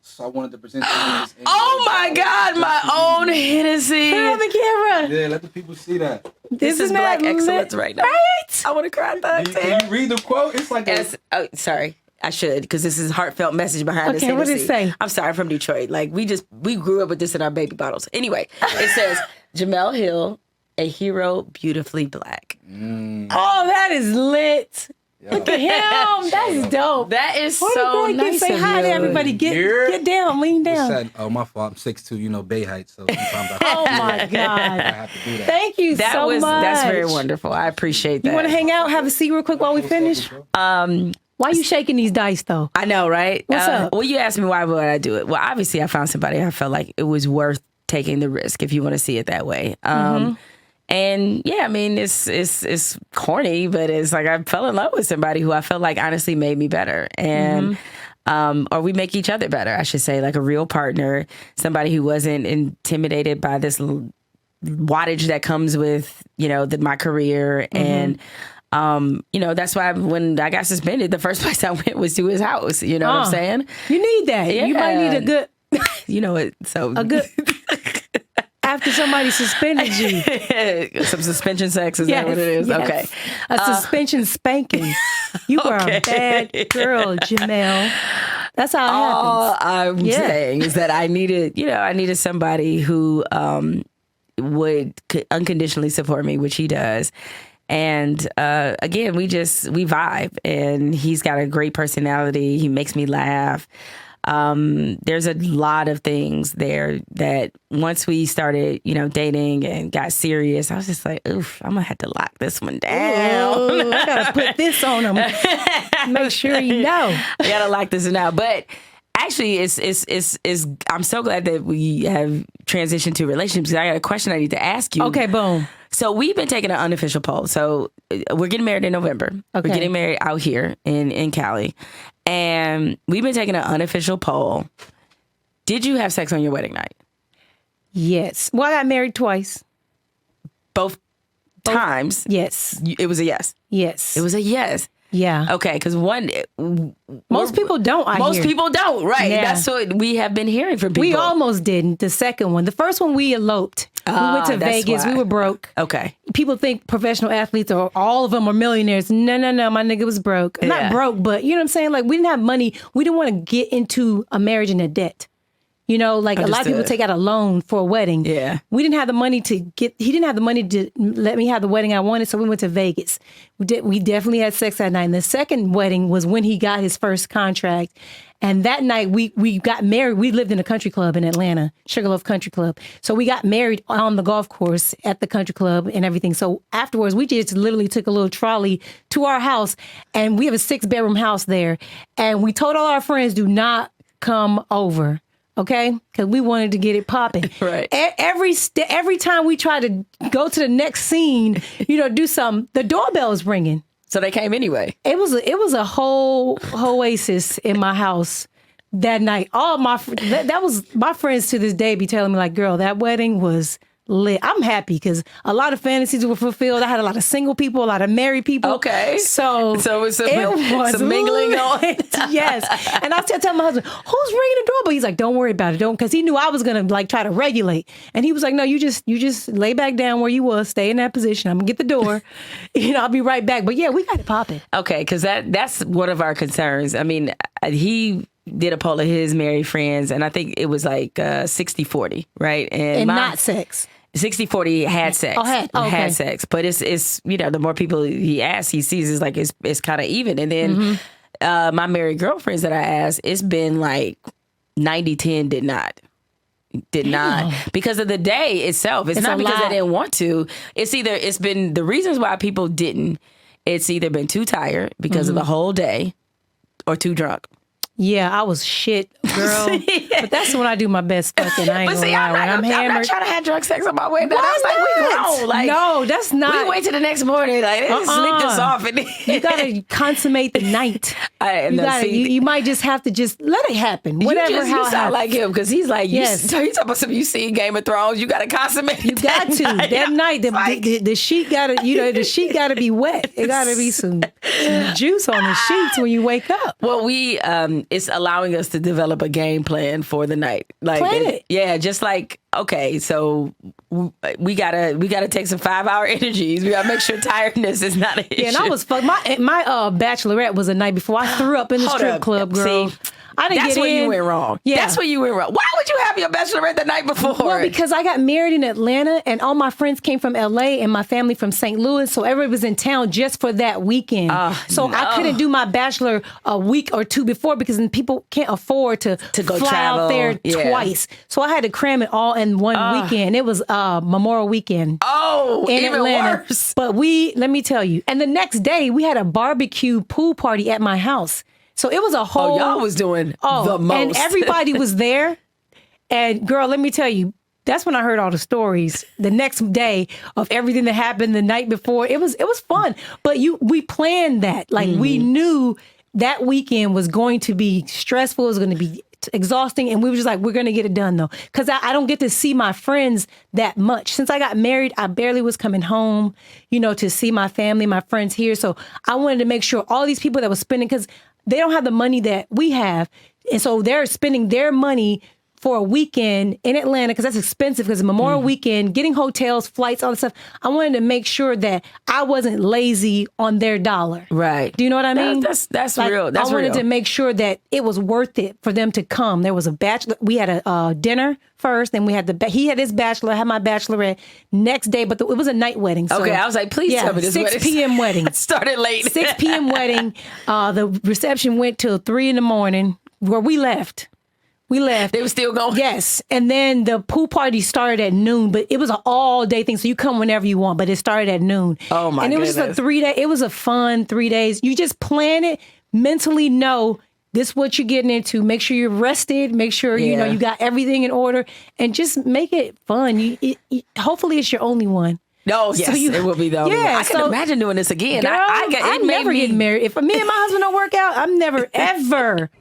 so I wanted to present you this. Oh my God, my own Hennessy. Put it on the camera. Yeah, let the people see that. This is mad black excellence lit. right now. Right. I want to cry about Can you read the quote? It's like Yes. Oh, sorry. I should, because this is a heartfelt message behind this. Okay, what did it Hennessy. say? I'm sorry, I'm from Detroit. Like, we grew up with this in our baby bottles. Anyway, it says, Jemele Hill, a hero beautifully black. Oh, that is lit. Look at him. That's dope. That is What so a nice Say of hi to you. everybody. Get down. Lean down. Said, oh, my fault. I'm 6'2", you know, Bay height, so sometimes Oh my I God. have to do that. Thank you so much. That's very wonderful. I appreciate that. You want to hang out, have a seat real quick while we finish? Why you shaking these dice though? I know, right? What's up? Well, you asked me why would I do it. Well, obviously, I found somebody I felt like it was worth taking the risk, if you want to see it that way. And yeah, I mean, it's corny, but it's like I fell in love with somebody who I felt like honestly made me better, and or we make each other better, I should say, like a real partner, somebody who wasn't intimidated by this wattage that comes with my career and. That's why when I got suspended, the first place I went was to his house. You know what I'm saying? You need that. Yeah. You might need a good You know it. So a good after somebody suspended you. some suspension sex, is that what it is? yes. Okay. A suspension spanking. You were a bad girl, Jemele. That's how it All happens. I'm saying is that I needed somebody who would unconditionally support me, which he does. And again, we vibe, and he's got a great personality. He makes me laugh. There's a lot of things there that once we started, dating and got serious, I was just like, oof, I'm gonna have to lock this one down. Ooh, I gotta put this on him. Make sure you know. I gotta lock this one out. But actually, it's I'm so glad that we have transitioned to relationships. I got a question I need to ask you. Okay, boom. So we've been taking an unofficial poll. So we're getting married in November. Okay. We're getting married out here in Cali. And we've been taking an unofficial poll. Did you have sex on your wedding night? Yes. Well, I got married twice. Both times? Yes. It was a yes. Yes. It was a yes. Yeah. Okay, because Most people don't. Most people don't, right? Yeah. That's what we have been hearing from people. We almost didn't. The second one. The first one, we eloped. We went to that's Vegas. why. We were broke. Okay. People think professional athletes or all of them are millionaires. No. My nigga was broke. Yeah. Not broke, but you know what I'm saying? Like, we didn't have money. We didn't want to get into a marriage in a debt. A lot of people Understood. take out a loan for a wedding. Yeah. We didn't have the money he didn't have the money to let me have the wedding I wanted, so we went to Vegas. We definitely had sex that night. And the second wedding was when he got his first contract. And that night we got married. We lived in a country club in Atlanta, Sugarloaf Country Club. So we got married on the golf course at the country club and everything. So afterwards, we just literally took a little trolley to our house, and we have a 6-bedroom house there. And we told all our friends, do not come over. Okay, because we wanted to get it popping. Right. Every time we try to go to the next scene, do something, the doorbell is ringing. So they came anyway. It was a whole oasis in my house that night. All that was my friends to this day be telling me like, girl, that wedding was lit. I'm happy because a lot of fantasies were fulfilled. I had a lot of single people, a lot of married people. Okay. So it was some mingling on. Yes. And I tell my husband, who's ringing the doorbell? He's like, don't worry about it. Don't, because he knew I was going to like try to regulate. And he was like, no, you just lay back down where you was, stay in that position. I'm going to get the door. I'll be right back. But yeah, we got it popping. Okay. Because that's one of our concerns. I mean, he did a poll of his married friends, and I think it was like 60-40, right? And not sex. 60-40 had sex. Had sex. But it's the more people he asks, he sees it's like it's kind of even. And then my married girlfriends that I asked, it's been like 90-10 did not. Because of the day itself. It's not because they didn't want to. It's been the reasons why people didn't. It's either been too tired because of the whole day or too drunk. Yeah, I was shit, girl. But that's when I do my best fucking. I ain't gonna lie. I'm hammered. I'm not trying to have drunk sex on my way. That's like we grown. Like, no, that's not. We wait till the next morning. Like, sleep this off. And you gotta consummate the night. You might just have to just let it happen. Whatever. You sound like him because he's like, he's talking about something you see in Game of Thrones. You gotta consummate. You got to that night. The sheet gotta, the sheet gotta be wet. It gotta be some juice on the sheets when you wake up. Well, it's allowing us to develop a game plan for the night. Like, plan it. Yeah, just like, okay, so we gotta take some 5-hour energies. We gotta make sure tiredness is not an issue. Yeah, and I was fucked. My bachelorette was the night before. I threw up in the strip club, girl. See, I didn't that's get where in. you went wrong. Yeah. That's where you went wrong. Why would you have your bachelorette the night before? Well, because I got married in Atlanta and all my friends came from LA and my family from St. Louis. So everybody was in town just for that weekend. I couldn't do my bachelor a week or two before because then people can't afford to go fly travel out there twice. So I had to cram it all in one weekend. It was Memorial Weekend. Oh, in even Atlanta. worse. But let me tell you. And the next day we had a barbecue pool party at my house. So it was a whole... Oh, y'all was doing the most. And everybody was there. And girl, let me tell you, that's when I heard all the stories the next day of everything that happened the night before. It was fun. But we planned that. Like we knew that weekend was going to be stressful. It was going to be exhausting. And we were just like, we're going to get it done though. Because I don't get to see my friends that much. Since I got married, I barely was coming home, to see my family, my friends here. So I wanted to make sure all these people that was spending, because they don't have the money that we have. And so they're spending their money for a weekend in Atlanta because that's expensive because Memorial Weekend, getting hotels, flights, all that stuff. I wanted to make sure that I wasn't lazy on their dollar. Right. Do you know what I mean? That's like, real. That's I wanted real. to make sure that it was worth it for them to come. There was a bachelor. We had a dinner first, then we had he had his bachelor, I had my bachelorette next day, but it was a night wedding. So, okay, I was like, please tell me this 6 p.m. wedding. Started late. 6 p.m. wedding. The reception went till 3 a.m. where we left. They were still going? Yes. And then the pool party started at noon, but it was an all-day thing, so you come whenever you want, but it started at noon. Oh, my goodness. And it was just a 3-day, it was a fun 3 days. You just plan it, mentally know this is what you're getting into. Make sure you're rested. Make sure, you got everything in order, and just make it fun. Hopefully it's your only one. No, yes, it will be the only one. I can imagine doing this again. Girl, I'm never getting married. If me and my husband don't work out, I'm never, ever.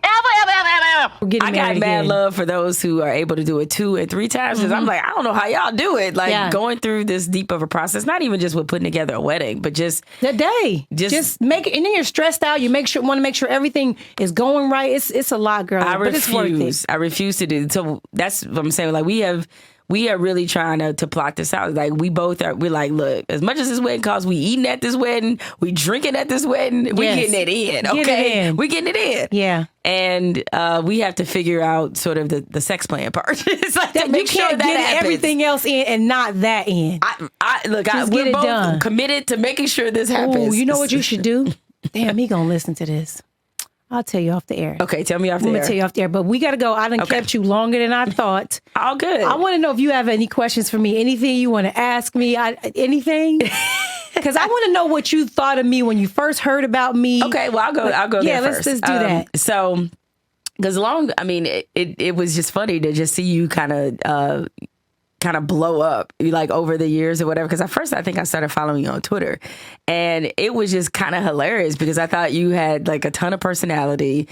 I got mad love for those who are able to do it 2 and 3 times because I'm like, I don't know how y'all do it. Like going through this deep of a process, not even just with putting together a wedding, but just the day. Just make it. And then you're stressed out. You want to make sure everything is going right. It's a lot, girl. But it's worth it. I refuse to do it. So that's what I'm saying. Like we are really trying to plot this out. Like we're like, look, as much as this wedding costs, we eating at this wedding, we drinking at this wedding, we getting it in. Okay, we getting it in. Yeah. And we have to figure out sort of the sex plan part. It's like that, to make sure that get happens. Everything else in and not that in. We're both done. Committed to making sure this happens. Ooh, you know what you should do? Damn, he gonna listen to this. I'll tell you off the air. Okay, tell me off the air. I'm going to tell you off the air, but we got to go. I done kept you longer than I thought. All good. I want to know if you have any questions for me. Anything you want to ask me? Anything? Because I want to know what you thought of me when you first heard about me. Okay, well, I'll go there first. Let's do that. So Because it was just funny to just see you kind of blow up like over the years or whatever. Because at first I think I started following you on Twitter, and it was just kind of hilarious because I thought you had like a ton of personality.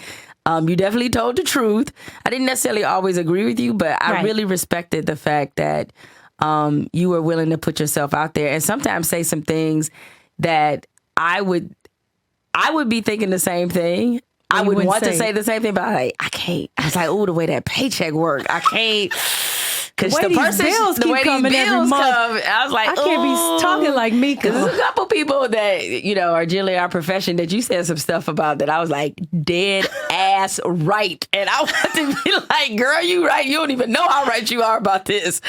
You definitely told the truth. I didn't necessarily always agree with you, but I really respected the fact that you were willing to put yourself out there and sometimes say some things that I would be thinking the same thing. I would want to say the same thing, but I can't. I was like, oh, the way that paycheck work, I can't. Because the bills keep coming every month. I was like, I can't be talking like Miko. There's a couple people that, are generally our profession that you said some stuff about that I was like, dead ass right. And I want to be like, girl, you right. You don't even know how right you are about this.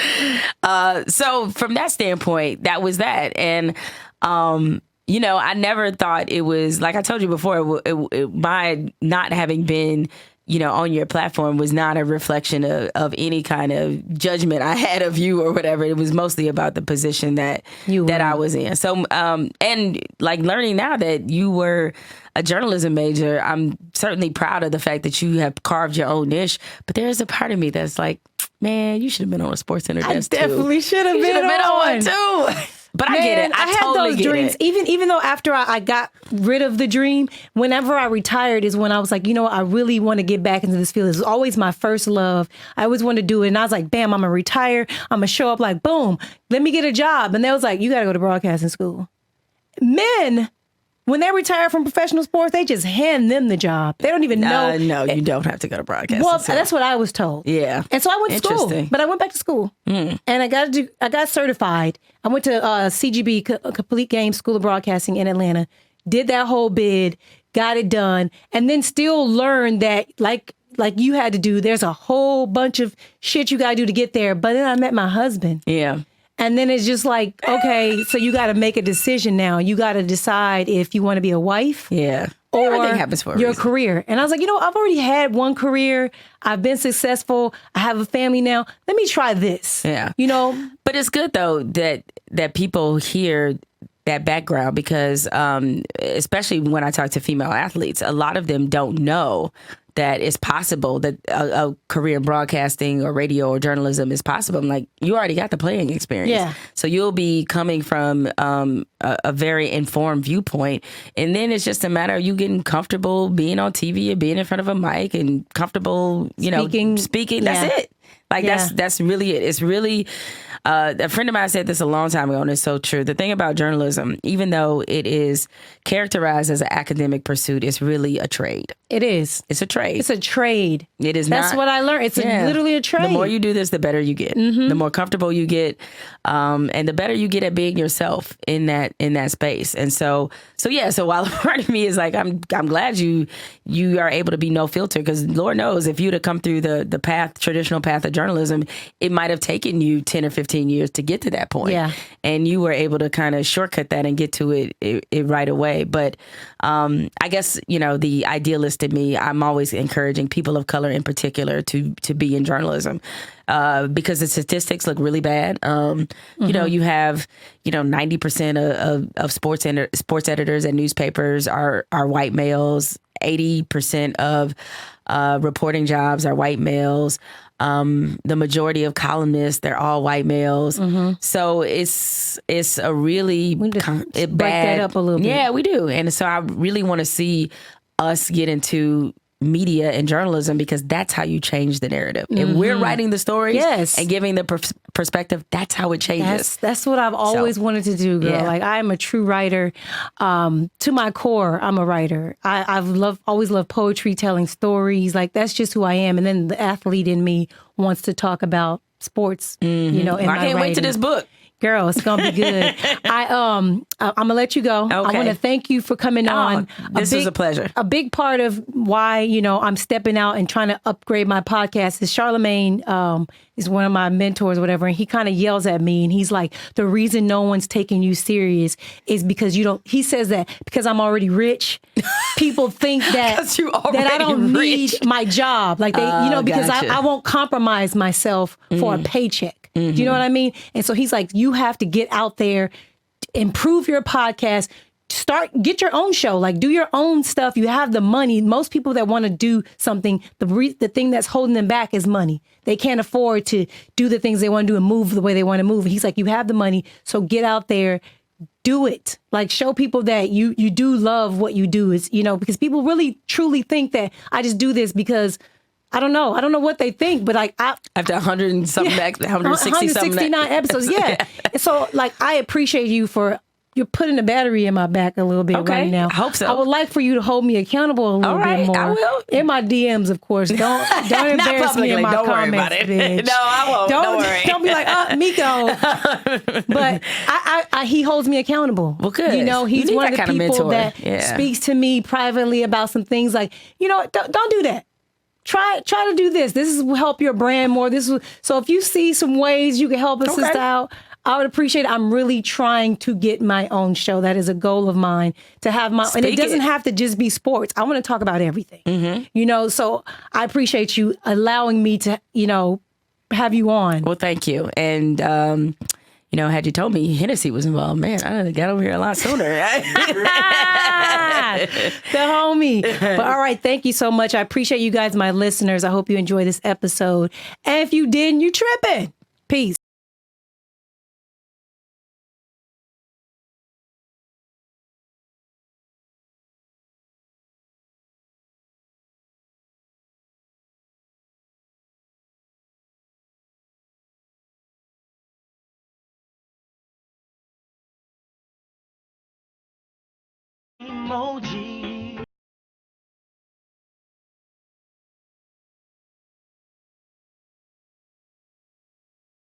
So from that standpoint, that was that. And, I never thought it was, like I told you before, my not having been, on your platform was not a reflection of any kind of judgment I had of you or whatever. It was mostly about the position that I was in. So, and like learning now that you were a journalism major, I'm certainly proud of the fact that you have carved your own niche. But there's a part of me that's like, man, you should have been on a Sports Center desk too. I definitely should have been on one too. But I get it. I had totally those get dreams. it. Even though after I got rid of the dream, whenever I retired is when I was like, I really want to get back into this field. It was always my first love. I always wanted to do it. And I was like, bam, I'm going to retire. I'm going to show up like, boom, let me get a job. And they was like, you got to go to broadcasting school. Men, when they retire from professional sports, they just hand them the job. They don't even know. No, you don't have to go to broadcasting. Well, that's what I was told. Yeah. And so I went to school, but I went back to school and I got certified. I went to CGB, Complete Game School of Broadcasting in Atlanta, did that whole bid, got it done, and then still learned that like you had to do, there's a whole bunch of shit you got to do to get there. But then I met my husband. Yeah. And then it's just like, okay, so you got to make a decision now. You got to decide if you want to be a wife. Yeah. Or everything happens for your career. And I was like, I've already had one career. I've been successful. I have a family now. Let me try this. Yeah. But it's good though that people hear that background because especially when I talk to female athletes, a lot of them don't know that it's possible that a career in broadcasting or radio or journalism is possible. I'm like, you already got the playing experience. Yeah. So you'll be coming from a very informed viewpoint. And then it's just a matter of you getting comfortable being on TV and being in front of a mic and comfortable, speaking. Yeah. That's it. Like that's really it. It's really a friend of mine said this a long time ago, and it's so true. The thing about journalism, even though it is characterized as an academic pursuit, it's really a trade. It is. It's a trade. It's a trade. It is That's what I learned. It's literally a trade. The more you do this, the better you get. Mm-hmm. The more comfortable you get, and the better you get at being yourself in that space. And so while part of me is like, I'm glad you are able to be no filter, because Lord knows if you'd have come through the traditional path of journalism, it might have taken you 10 or 15 years to get to that point. Yeah. And you were able to kind of shortcut that and get to it right away. But I guess, the idealist in me, I'm always encouraging people of color in particular to be in journalism. Because the statistics look really bad. You have, 90% of sports editors at newspapers are white males. 80% of reporting jobs are white males. The majority of columnists, they're all white males. Mm-hmm. So it's a really break that up a little bit. Yeah, we do. And so I really want to see us get into media and journalism, because that's how you change the narrative. Mm-hmm. If we're writing the stories and giving the perspective, that's how it changes. That's what I've always wanted to do, girl. Yeah. Like, I'm a true writer. To my core, I'm a writer. I've always loved poetry, telling stories. Like, that's just who I am. And then the athlete in me wants to talk about sports, in I can't wait to this book. Girl, it's gonna be good. I'm gonna let you go. Okay. I want to thank you for coming on. This was a pleasure. A big part of why I'm stepping out and trying to upgrade my podcast is Charlemagne is one of my mentors, or whatever, and he kind of yells at me, and he's like, "The reason no one's taking you serious is because you don't." He says that because I'm already rich, people think that I don't need my job, like they, because gotcha. I won't compromise myself for a paycheck. Mm-hmm. Do you know what I mean? And so he's like, you have to get out there, improve your podcast, get your own show, like do your own stuff. You have the money. Most people that want to do something, the thing that's holding them back is money. They can't afford to do the things they want to do and move the way they want to move. He's like, you have the money, so get out there, do it. Like, show people that you do love what you do. Is, because people really truly think that I just do this because I don't know what they think, but like after 100 and something, 169 episodes, yeah. And so like I appreciate you for. You're putting the battery in my back a little bit right now. I hope so. I would like for you to hold me accountable a little bit more. I will. In my DMs, of course. Don't embarrass me in my don't comments, worry about it. bitch. No, I won't. Don't worry. Don't be like, Miko. But he holds me accountable. Well, good. He's one of the people that Yeah. speaks to me privately about some things like, don't do that. Try to do this. This will help your brand more. So if you see some ways you can help assist out, I would appreciate it. I'm really trying to get my own show. That is a goal of mine, to have my, and it doesn't have to just be sports. I want to talk about everything, so I appreciate you allowing me to, have you on. Well, thank you. And, had you told me Hennessy was involved, man, I would have got over here a lot sooner. The homie. But all right, thank you so much. I appreciate you guys, my listeners. I hope you enjoyed this episode. And if you didn't, you tripping. Peace. Emoji.